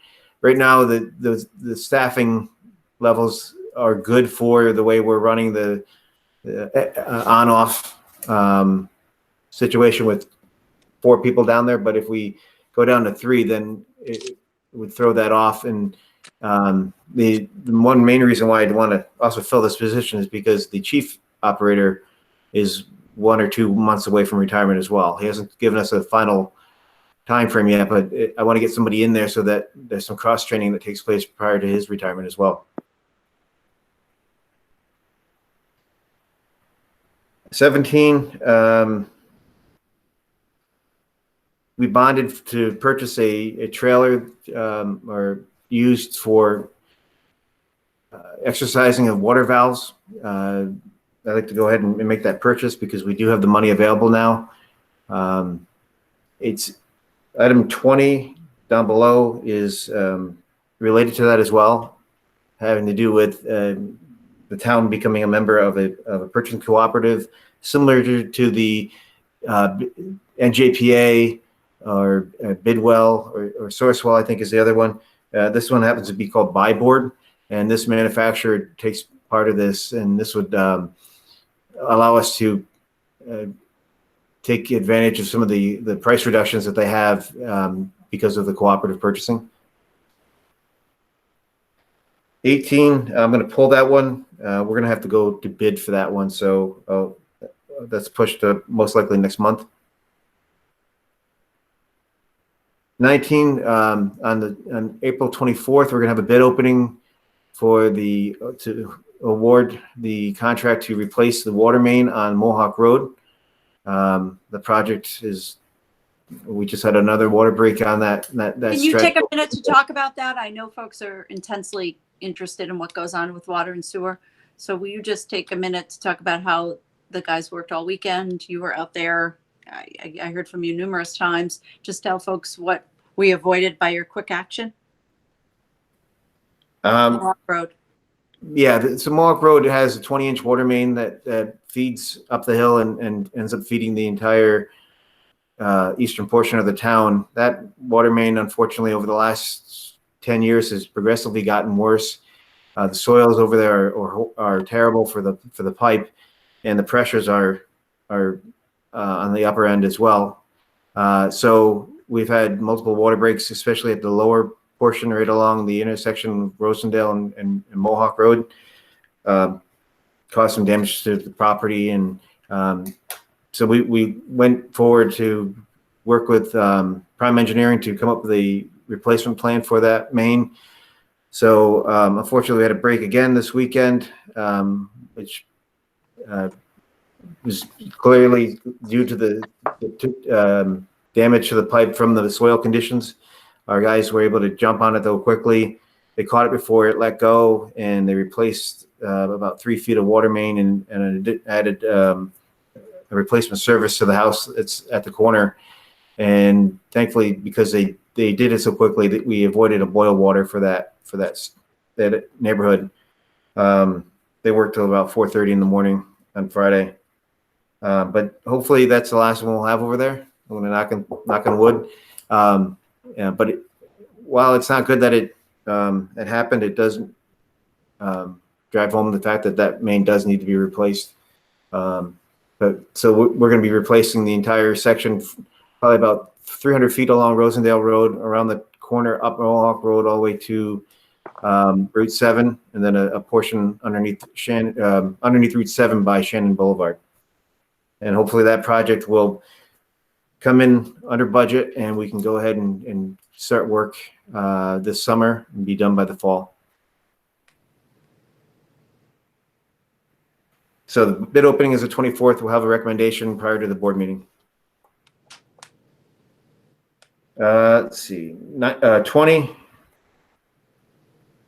right now, the staffing levels are good for the way we're running the on-off situation with 4 people down there. But if we go down to 3, then it would throw that off. And the one main reason why I'd want to also fill this position is because the chief operator is 1 or 2 months away from retirement as well. He hasn't given us a final time frame yet, but I want to get somebody in there so that there's some cross training that takes place prior to his retirement as well. 17, we bonded to purchase a trailer or used for exercising of water valves. I'd like to go ahead and make that purchase because we do have the money available now. It's item 20 down below is related to that as well, having to do with the town becoming a member of a purchasing cooperative, similar to the NJPA or Bidwell or Sourcewell, I think is the other one. This one happens to be called Buy Board, and this manufacturer takes part of this, and this would allow us to take advantage of some of the price reductions that they have because of the cooperative purchasing. 18, I'm going to pull that one. We're going to have to go to bid for that one, so that's pushed to most likely next month. 19, on April 24th, we're going to have a bid opening for to award the contract to replace the water main on Mohawk Road. The project is, we just had another water break on that Can you stretch. take a minute to talk about that? I know folks are intensely interested in what goes on with water and sewer. So will you just take a minute to talk about how the guys worked all weekend? You were out there. I heard from you numerous times. Just tell folks what we avoided by your quick action. Mohawk Road. Yeah, so Mohawk Road has a 20-inch water main that feeds up the hill and ends up feeding the entire eastern portion of the town. That water main, unfortunately, over the last 10 years has progressively gotten worse. The soils over there are terrible for the pipe, and the pressures are on the upper end as well. So we've had multiple water breaks, especially at the lower portion right along the intersection of Rosendale and Mohawk Road. Caused some damage to the property, and so we went forward to work with Prime Engineering to come up with a replacement plan for that main. So unfortunately, we had a break again this weekend, which was clearly due to the damage to the pipe from the soil conditions. Our guys were able to jump on it though quickly. They caught it before it let go, and they replaced about 3 feet of water main and added a replacement service to the house that's at the corner. And thankfully, because they did it so quickly, that we avoided a boil water for that neighborhood. They work till about 4:30 in the morning on Friday. But hopefully that's the last one we'll have over there. I'm gonna knock on wood. Yeah, but while it's not good that it happened, it doesn't drive home the fact that that main does need to be replaced. But so we're going to be replacing the entire section, probably about 300 feet along Rosendale Road, around the corner up Mohawk Road, all the way to Route 7, and then a portion underneath Route 7 by Shannon Boulevard. And hopefully that project will come in under budget, and we can go ahead and start work this summer and be done by the fall. So the bid opening is the 24th. We'll have a recommendation prior to the board meeting. Let's see, 20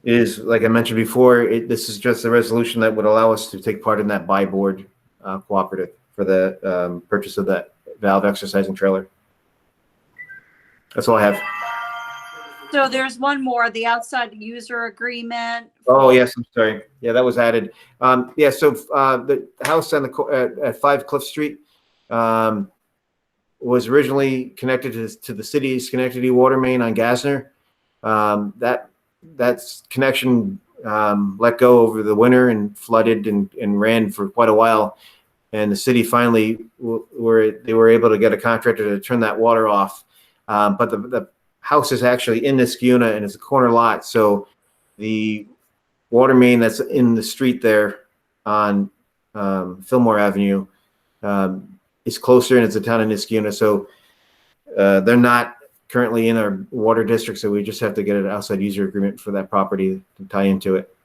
is, like I mentioned before, this is just a resolution that would allow us to take part in that buy board cooperative for the purchase of that valve exercising trailer. That's all I have. So there's one more, the outside user agreement. Oh, yes, I'm sorry. Yeah, that was added. Yeah, so the house on at 5 Cliff Street was originally connected to the city's Schenectady water main on Gassner. That connection let go over the winter and flooded and ran for quite a while. And the city finally were able to get a contractor to turn that water off. But the house is actually in Niskayuna, and it's a corner lot. So the water main that's in the street there on Fillmore Avenue is closer, and it's a town of Niskayuna. So they're not currently in our water district, so we just have to get an outside user agreement for that property to tie into it.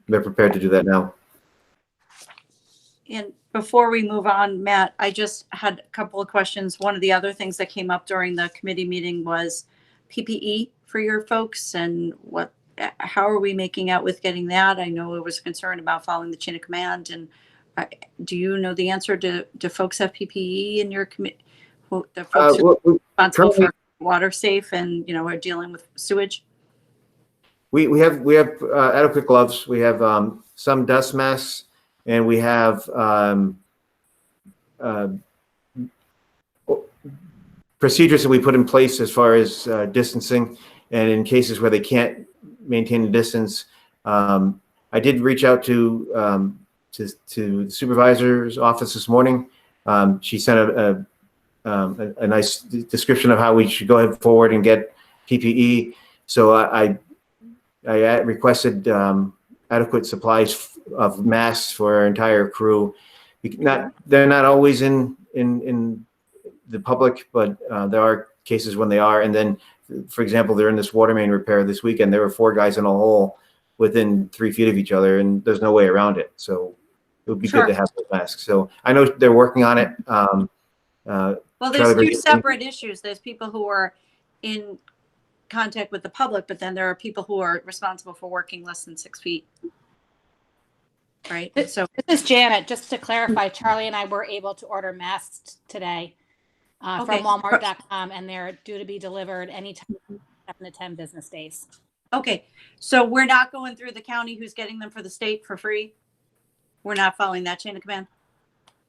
They're prepared to do that now. And before we move on, Matt, I just had a couple of questions. One of the other things that came up during the committee meeting was PPE for your folks, and how are we making out with getting that? I know it was a concern about following the chain of command, and do you know the answer? Do folks have PPE in your committee? The folks who are responsible for water safe and are dealing with sewage. We have adequate gloves. We have some dust masks, and we have procedures that we put in place as far as distancing, and in cases where they can't maintain the distance. I did reach out to the supervisor's office this morning. She sent a nice description of how we should go ahead forward and get PPE. So I requested adequate supplies of masks for our entire crew. They're not always in the public, but there are cases when they are. And then, for example, they're in this water main repair this weekend. There were 4 guys in a hole within 3 feet of each other, and there's no way around it. So it would be good to have those masks. So I know they're working on it. Well, there's 2 separate issues. There's people who are in contact with the public, but then there are people who are responsible for working less than 6 feet. Right. So this is Janet. Just to clarify, Charlie and I were able to order masks today from Walmart.com, and they're due to be delivered anytime 7 to 10 business days. Okay, so we're not going through the county who's getting them for the state for free? We're not following that chain of command?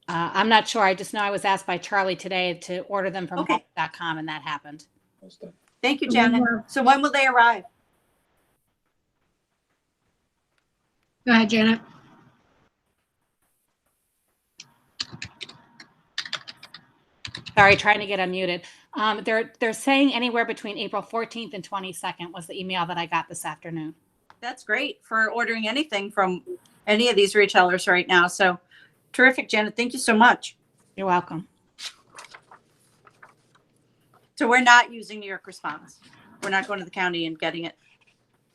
I'm not sure. I just know I was asked by Charlie today to order them from Walmart.com, and that happened. Thank you, Janet. So when will they arrive? Go ahead, Janet. Sorry, trying to get unmuted. They're saying anywhere between April 14th and 22nd was the email that I got this afternoon. That's great for ordering anything from any of these retailers right now. So terrific, Janet. Thank you so much. You're welcome. So we're not using New York Response. We're not going to the county and getting it.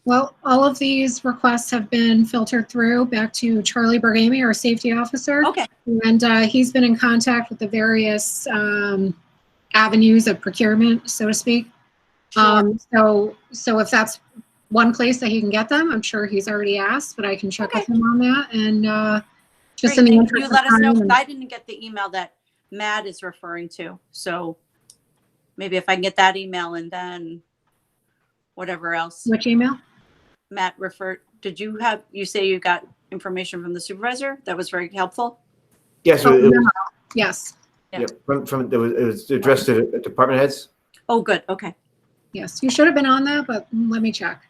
Well, all of these requests have been filtered through back to Charlie Bergamy, our safety officer. Okay. And he's been in contact with the various avenues of procurement, so to speak. Sure. So if that's one place that he can get them, I'm sure he's already asked, but I can check with him on that. And just Great. in the Can interest you of let us know? time 'Cause I didn't get the email that Matt is referring to. So maybe if I can get that email and then whatever else Which email? Matt referred, did you say you got information from the supervisor? That was very helpful. Yes, Oh, it was, memo. Yes, Yeah. yeah, it was addressed to the department heads. Oh, good. Okay. yes. You should have been on that, but let me check.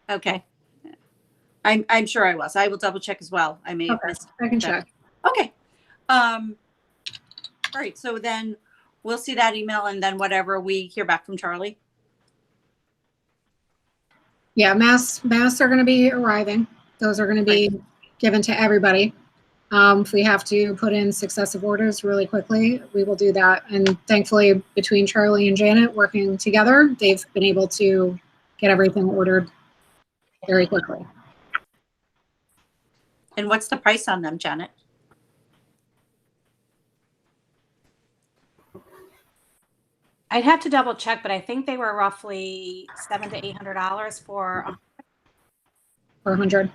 Okay. I'm sure I was. I will double check as well. I may have Okay, missed. I can that. check. Okay. All right. So then we'll see that email and then whatever we hear back from Charlie. Yeah, masks are going to be arriving. Those are going to be given to everybody. If we have to put in successive orders really quickly, we will do that. And thankfully, between Charlie and Janet working together, they've been able to get everything ordered very quickly. And what's the price on them, Janet? I'd have to double check, but I think they were roughly $700 to $800 for. 400.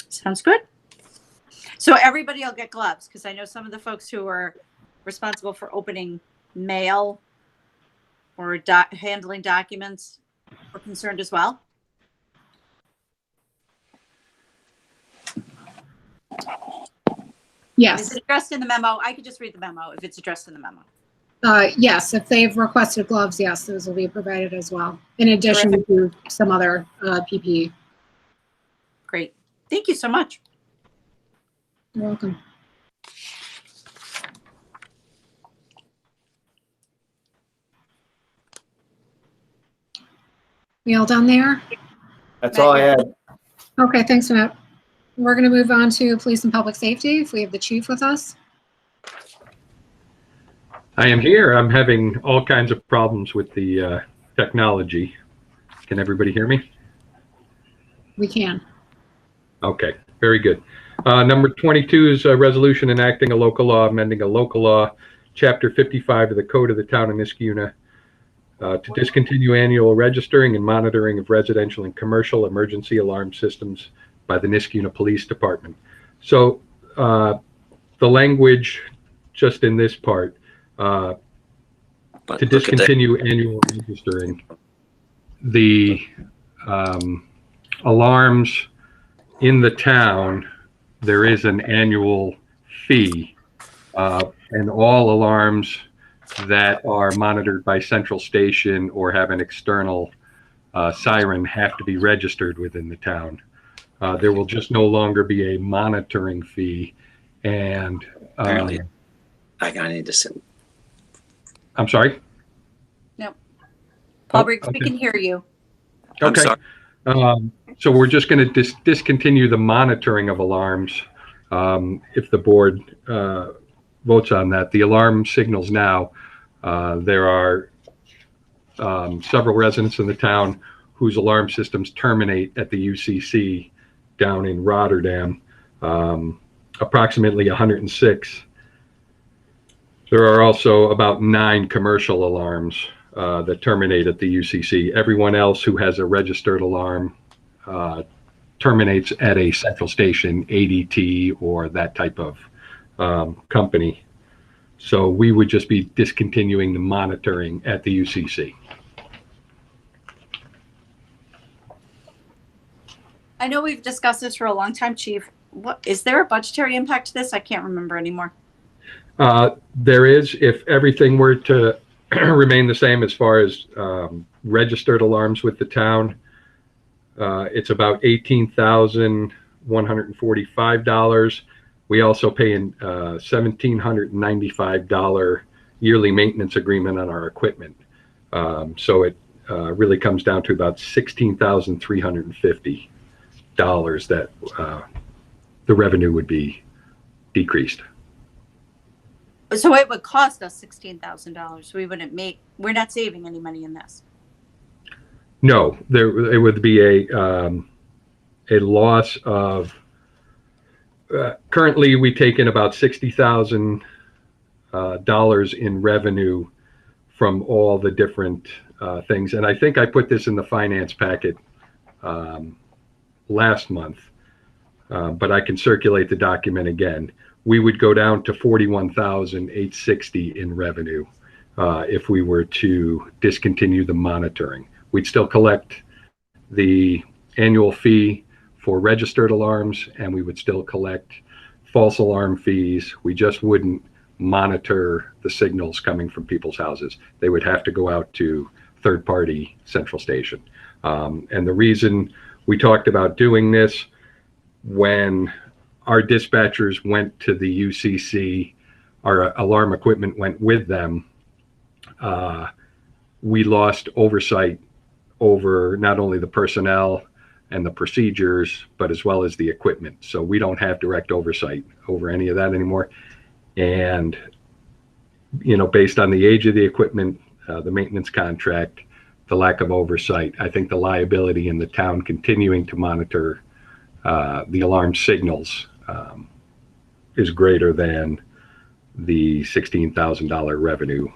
Sounds good. So everybody will get gloves because I know some of the folks who are responsible for opening mail or handling documents are concerned as well. Yes. Is it addressed in the memo? I could just read the memo if it's addressed in the memo. Yes, if they've requested gloves, yes, those will be provided as well, in addition to some other PPE. Great. Thank you so much. You're welcome. We all done there? That's all I had. Okay, thanks, Matt. We're going to move on to police and public safety, if we have the chief with us. I am here. I'm having all kinds of problems with the technology. Can everybody hear me? We can. Okay, very good. Number 22 is a resolution enacting a local law, amending a local law, Chapter 55 of the Code of the Town of Niskayuna, to discontinue annual registering and monitoring of residential and commercial emergency alarm systems by the Niskayuna Police Department. So the language just in this part, to discontinue annual registering, the alarms in the town, there is an annual fee, and all alarms that are monitored by Central Station or have an external siren have to be registered within the town. There will just no longer be a monitoring fee, and Apparently, I need to sit. No. Paul Briggs, we okay. can hear you. Okay. So we're just going to discontinue the monitoring of alarms if the board votes on that. The alarm signals now, there are several residents in the town whose alarm systems terminate at the UCC down in Rotterdam, approximately 106. There are also about 9 commercial alarms that terminate at the UCC. Everyone else who has a registered alarm terminates at a Central Station, ADT, or that type of company. So we would just be discontinuing the monitoring at the UCC. I know we've discussed this for a long time, Chief. What is there a budgetary impact to this? I can't remember anymore. There is, if everything were to remain the same as far as registered alarms with the town, it's about $18,145. We also pay a $1,795 yearly maintenance agreement on our equipment. So it really comes down to about $16,350 that the revenue would be decreased. So it would cost us $16,000. We're not saving any money in this. No, it would be a loss of. Currently, we take in about $60,000 in revenue from all the different things, and I think I put this in the finance packet last month, but I can circulate the document again. We would go down to $41,860 in revenue if we were to discontinue the monitoring. We'd still collect the annual fee for registered alarms, and we would still collect false alarm fees. We just wouldn't monitor the signals coming from people's houses. They would have to go out to third-party central station. And the reason we talked about doing this, when our dispatchers went to the UCC, our alarm equipment went with them, we lost oversight over not only the personnel and the procedures, but as well as the equipment. So we don't have direct oversight over any of that anymore. And, you know, based on the age of the equipment, the maintenance contract, the lack of oversight, I think the liability in the town continuing to monitor the alarm signals is greater than the $16,000 revenue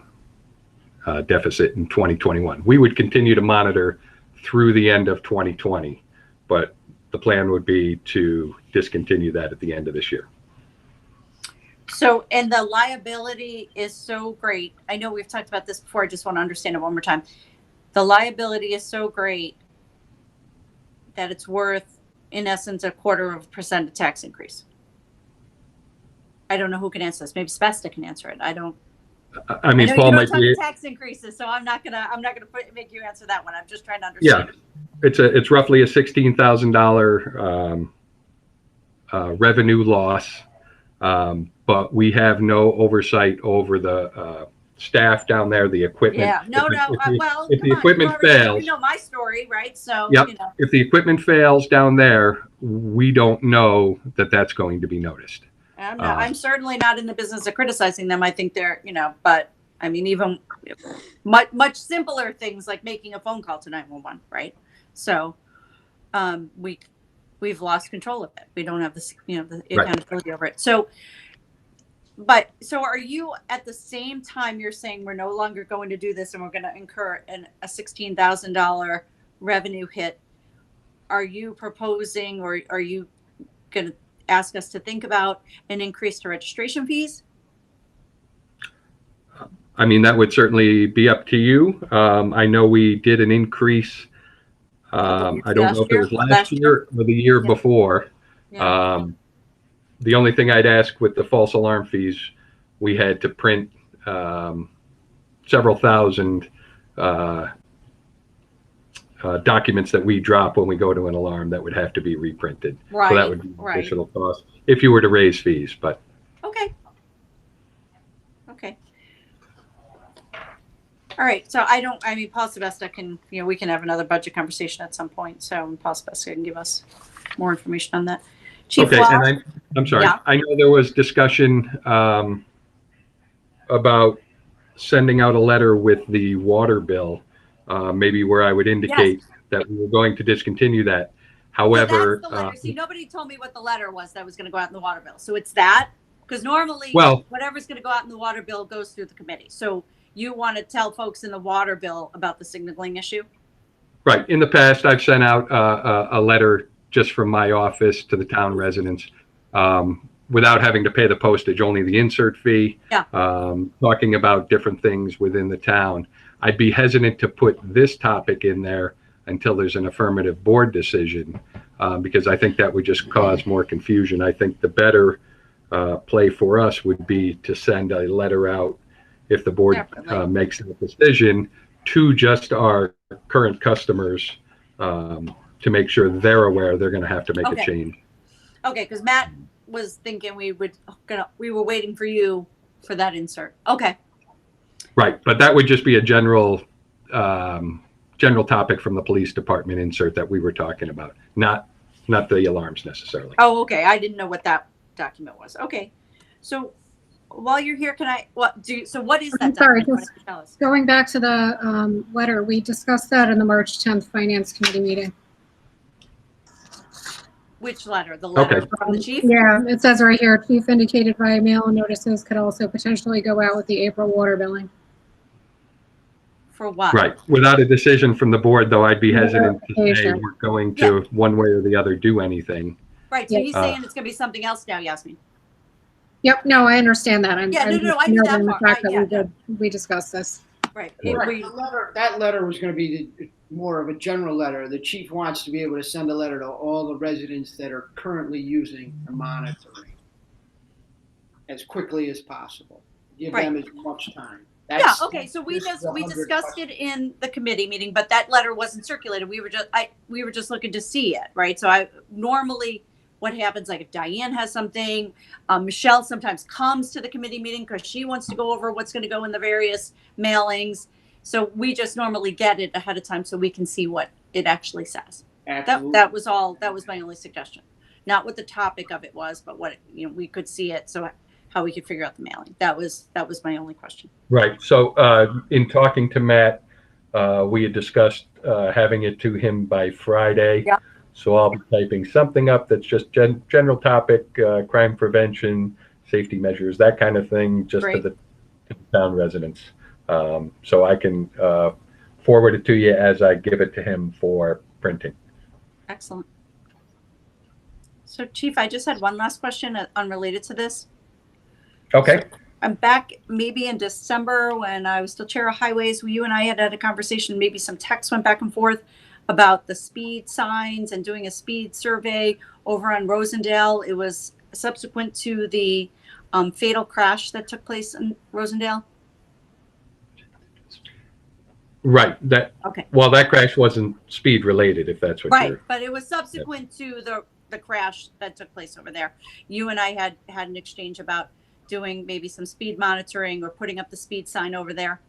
deficit in 2021. We would continue to monitor through the end of 2020, but the plan would be to discontinue that at the end of this year. So, and the liability is so great. I know we've talked about this before. I just want to understand it one more time. The liability is so great that it's worth, in essence, 0.25% tax increase. I don't know who can answer this. Maybe Spesta can answer it. I don't. I mean, know Paul you might don't be. talk tax increases, so I'm not gonna make you answer that one. I'm just trying to understand. Yeah, it's roughly a $16,000 revenue loss, but we have no oversight over the staff down there, the equipment. Yeah, no. If the equipment fails, you know my story, right? So, yep. You know. If the equipment fails down there, we don't know that that's going to be noticed. I'm certainly not in the business of criticizing them. I think they're, you know, but I mean, even much simpler things like making a phone call to 911, right? So, we've lost control of it. We don't have this, you know, the accountability over it. So, so are you at the same time you're saying we're no longer going to do this and we're going to incur a $16,000 revenue hit? Are you proposing, or are you going to ask us to think about an increase to registration fees? I mean, that would certainly be up to you. I know we did an increase. I don't know if it was last year or the year before. Yeah. The only thing I'd ask with the false alarm fees, we had to print several thousand documents that we drop when we go to an alarm that would have to be reprinted. Right. So that would be an additional cost if you were to raise fees, but. Okay. All right. So Paul Sebesta can, you know, we can have another budget conversation at some point. So Paul Sebesta can give us more information on that. Chief Okay, Wall? and I'm sorry. Yeah. I know there was discussion about sending out a letter with the water bill, maybe where I would indicate that we were going to discontinue that. However, that's the letter. See, nobody told me what the letter was that was going to go out in the water bill. So it's that, because normally whatever's going to go out in the water bill goes through the committee. So you want to tell folks in the water bill about the signaling issue? right. In the past, I've sent out a letter just from my office to the town residents without having to pay the postage, only the insert fee, talking about different things within the town. I'd be hesitant to put this topic in there until there's an affirmative board decision, because I think that would just cause more confusion. I think the better play for us would be to send a letter out if the board makes a decision to just our current customers to make sure they're aware they're going to have to make a change. Okay, because Matt was thinking we were waiting for you for that insert. Okay. Right, but that would just be a general topic from the police department insert that we were talking about, not the alarms necessarily. Oh, okay. I didn't know what that document was. Okay, so while you're here, what is that? I'm sorry, document? just Tell us. going back to the letter, we discussed that in the March 10th Finance Committee meeting. Which letter? The letter from the chief? Yeah, it says right here, chief indicated via mail notices could also potentially go out with the April water billing. For what? Right, without a decision from the board, though, I'd be hesitant to say we're going to one way or the other do anything. Right, so he's saying it's going to be something else now, Yasmin. Yep, no, I understand that. I'm I knew just that noting the part. fact that we discussed this. Right. Right. That letter was going to be more of a general letter. The chief wants to be able to send a letter to all the residents that are currently using the monitoring as quickly as possible. Give them as much time. Yeah, okay, so we discussed it in the committee meeting, but that letter wasn't circulated. We were just looking to see it, right? So normally what happens, like if Diane has something, Michelle sometimes comes to the committee meeting because she wants to go over what's going to go in the various mailings. So we just normally get it ahead of time so we can see what it actually says. That was all. That was my only suggestion. Not what the topic of it was, but what we could see it. So how we could figure out the mailing. That was my only question. Right. So in talking to Matt, we had discussed having it to him by Friday. Yeah. So I'll be typing something up that's just general topic, crime prevention, safety measures, that kind of thing, just to the town residents. So I can forward it to you as I give it to him for printing. Excellent. So Chief, I just had one last question unrelated to this. Okay. So I'm back maybe in December when I was still chair of highways. You and I had a conversation, maybe some texts went back and forth about the speed signs and doing a speed survey over on Rosendale. It was subsequent to the fatal crash that took place in Rosendale. Right. Okay. Well, that crash wasn't speed related, if that's what Right, but it was subsequent to the crash that took place over there. You and I had an exchange about doing maybe some speed monitoring or putting up the speed sign over there.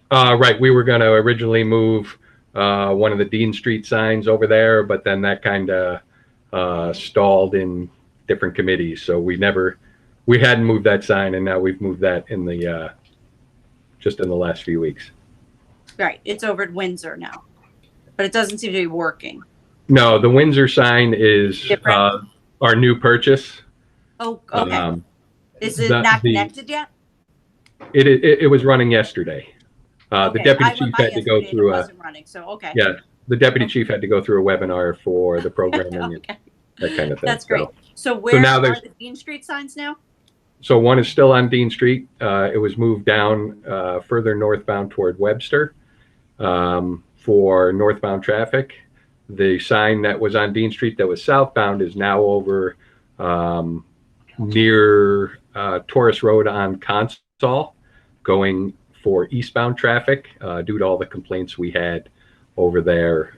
Right. We were going to originally move one of the Dean Street signs over there, but then that kind of stalled in different committees. So we hadn't moved that sign, and now we've moved that in the just in the last few weeks. Right. It's over at Windsor now, but it doesn't seem to be working. No, the Windsor sign is our new purchase. Oh, okay. Is it not connected yet? It was running yesterday. The deputy chief had to go through the deputy chief had to go through a webinar for the programming and that kind of thing. That's great. So where now are the Dean Street signs now? So one is still on Dean Street. It was moved down further northbound toward Webster for northbound traffic. The sign that was on Dean Street that was southbound is now over near Taurus Road on Consol, going for eastbound traffic due to all the complaints we had over there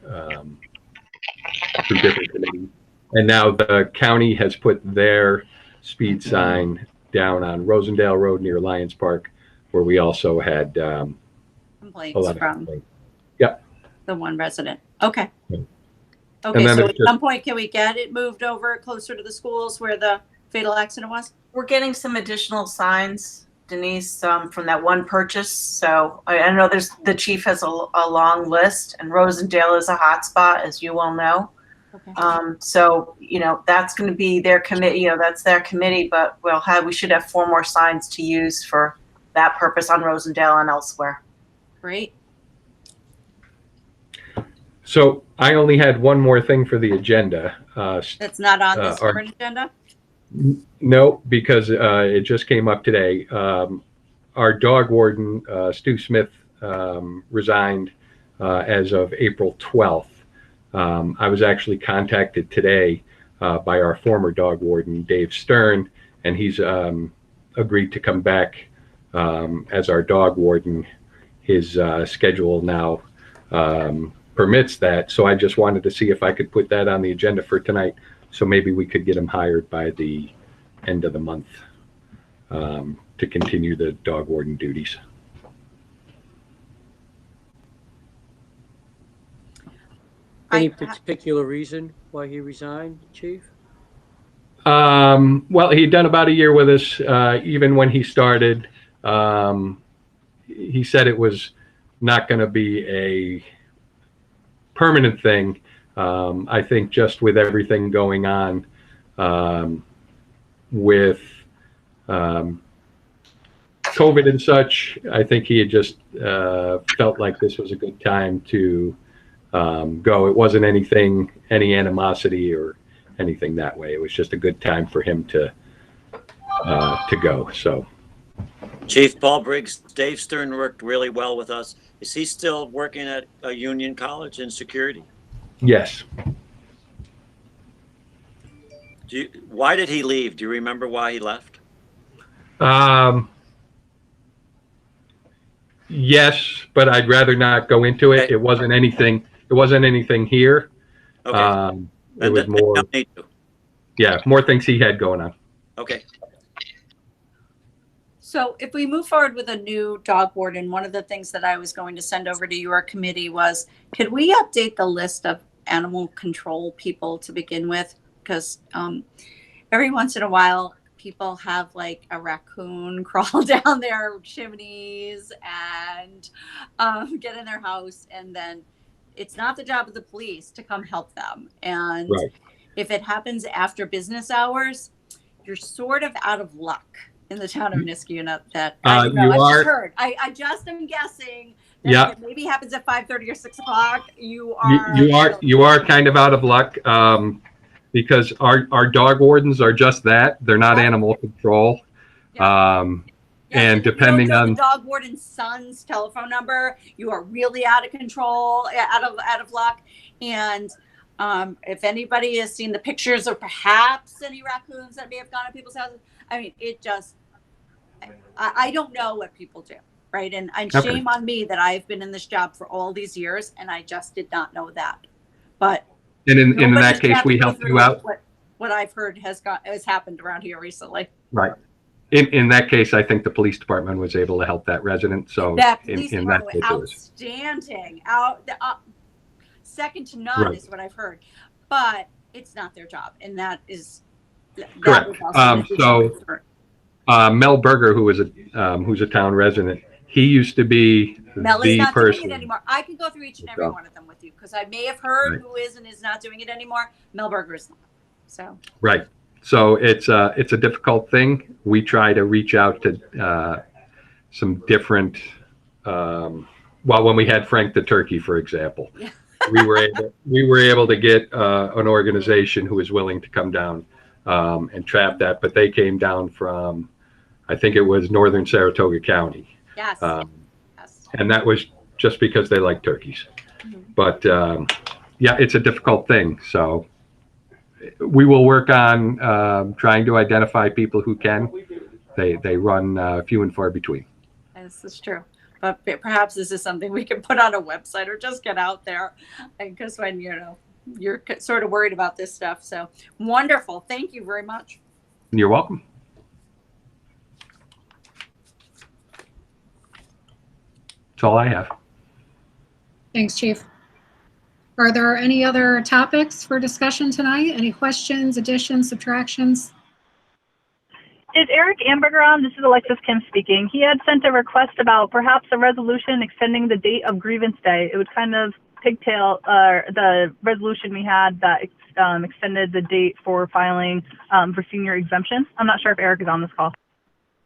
through different committees. And now the county has put their speed sign down on Rosendale Road near Lions Park, where we also had complaints from the one resident. Okay. And Okay, then so it's at some point, can we get it moved over closer to the schools where the fatal accident was? We're getting some additional signs, Denise, from that one purchase. So I know the chief has a long list, and Rosendale is a hot spot, as you all know. Okay. So that's going to be their committee. That's their committee, but we should have 4 more signs to use for that purpose on Rosendale and elsewhere. Great. So I only had one more thing for the agenda. That's not on this current agenda? No, because it just came up today. Our dog warden, Stu Smith, resigned as of April 12th. I was actually contacted today by our former dog warden, Dave Stern, and he's agreed to come back as our dog warden. His schedule now permits that. So I just wanted to see if I could put that on the agenda for tonight. So maybe we could get him hired by the end of the month to continue the dog warden duties. Any particular reason why he resigned, Chief? Well, he'd done about a year with us. Even when he started, he said it was not going to be a permanent thing. I think just with everything going on with COVID and such, I think he had just felt like this was a good time to go. It wasn't any animosity or anything that way. It was just a good time for him to go. So Chief Paul Briggs, Dave Stern worked really well with us. Is he still working at a Union College in security? Yes. Why did he leave? Do you remember why he left? Yes, but I'd rather not go into it. Okay. It wasn't anything here. Okay. It was more, more things he had going on. Okay. So if we move forward with a new dog warden, one of the things that I was going to send over to your committee was, could we update the list of animal control people to begin with? Because every once in a while, people have like a raccoon crawl down their chimneys and get in their house, and then it's not the job of the police to come help them. And if it happens after business hours, you're sort of out of luck in the town of Niskayuna. That I don't know. I just heard. I just am guessing that if it maybe happens at 5:30 or 6 o'clock. You are kind of out of luck. Because our dog wardens are just that. They're not animal control. And depending on the dog warden's son's telephone number, you are really out of control, out of luck. And if anybody has seen the pictures of perhaps any raccoons that may have gone to people's houses, I mean, it just, I don't know what people do, right? And shame on me that I've been in this job for all these years and I just did not know that. But and in that case, we helped you out. What I've heard has happened around here recently. Right. In that case, I think the police department was able to help that resident. So that police in department that case, outstanding, second to none is what I've heard. But it's not their job, and that is correct. Mel Berger, who's a town resident, he used to be Mel the is not person. doing it anymore. I can go through each and every one of them with you because I may have heard who is and is not doing it anymore. Mel Berger is not. So right. So it's a difficult thing. We try to reach out to some different. When we had Frank the Turkey, for example, we were able to get an organization who was willing to come down and trap that, but they came down from, I think it was northern Saratoga County. Yes. And that was just because they like turkeys. But it's a difficult thing. So we will work on trying to identify people who can. They run few and far between. This is true. But perhaps this is something we can put on a website or just get out there. Because when, you're sort of worried about this stuff. So wonderful. Thank you very much. You're welcome. That's all I have. Thanks, Chief. Are there any other topics for discussion tonight? Any questions, additions, subtractions? Is Eric Amberger on? This is Alexis Kim speaking. He had sent a request about perhaps a resolution extending the date of grievance day. It would kind of pigtail the resolution we had that extended the date for filing for senior exemption. I'm not sure if Eric is on this call.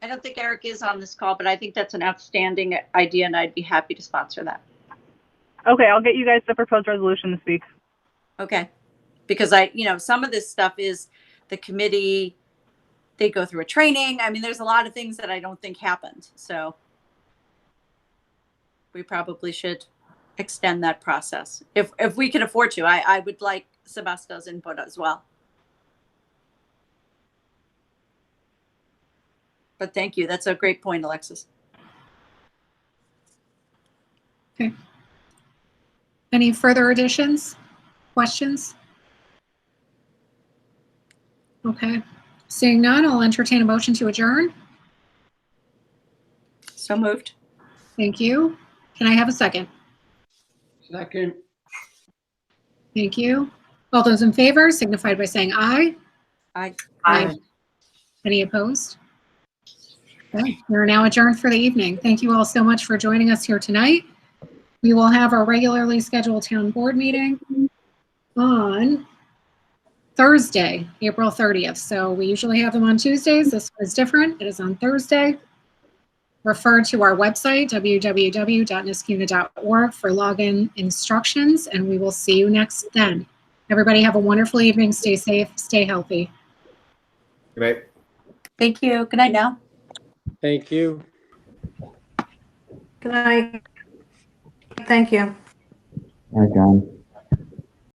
I don't think Eric is on this call, but I think that's an outstanding idea and I'd be happy to sponsor that. Okay, I'll get you guys the proposed resolution this week. Okay. Because some of this stuff is the committee, they go through a training. I mean, there's a lot of things that I don't think happened. So we probably should extend that process. If we can afford to, I would like Sebastia's input as well. But thank you. That's a great point, Alexis. Okay. Any further additions, questions? Okay. Seeing none, I'll entertain a motion to adjourn. So moved. Thank you. Can I have a second? Second. Thank you. All those in favor signify by saying aye. Aye. Aye. Any opposed? Okay, we're now adjourned for the evening. Thank you all so much for joining us here tonight. We will have our regularly scheduled town board meeting on Thursday, April 30th. So we usually have them on Tuesdays. This one is different. It is on Thursday. Refer to our website, www.niskayuna.org, for login instructions, and we will see you next then. Everybody have a wonderful evening. Stay safe, stay healthy. Good night. Thank you. Good night now. Thank you. Good night. Thank you. Hi, John.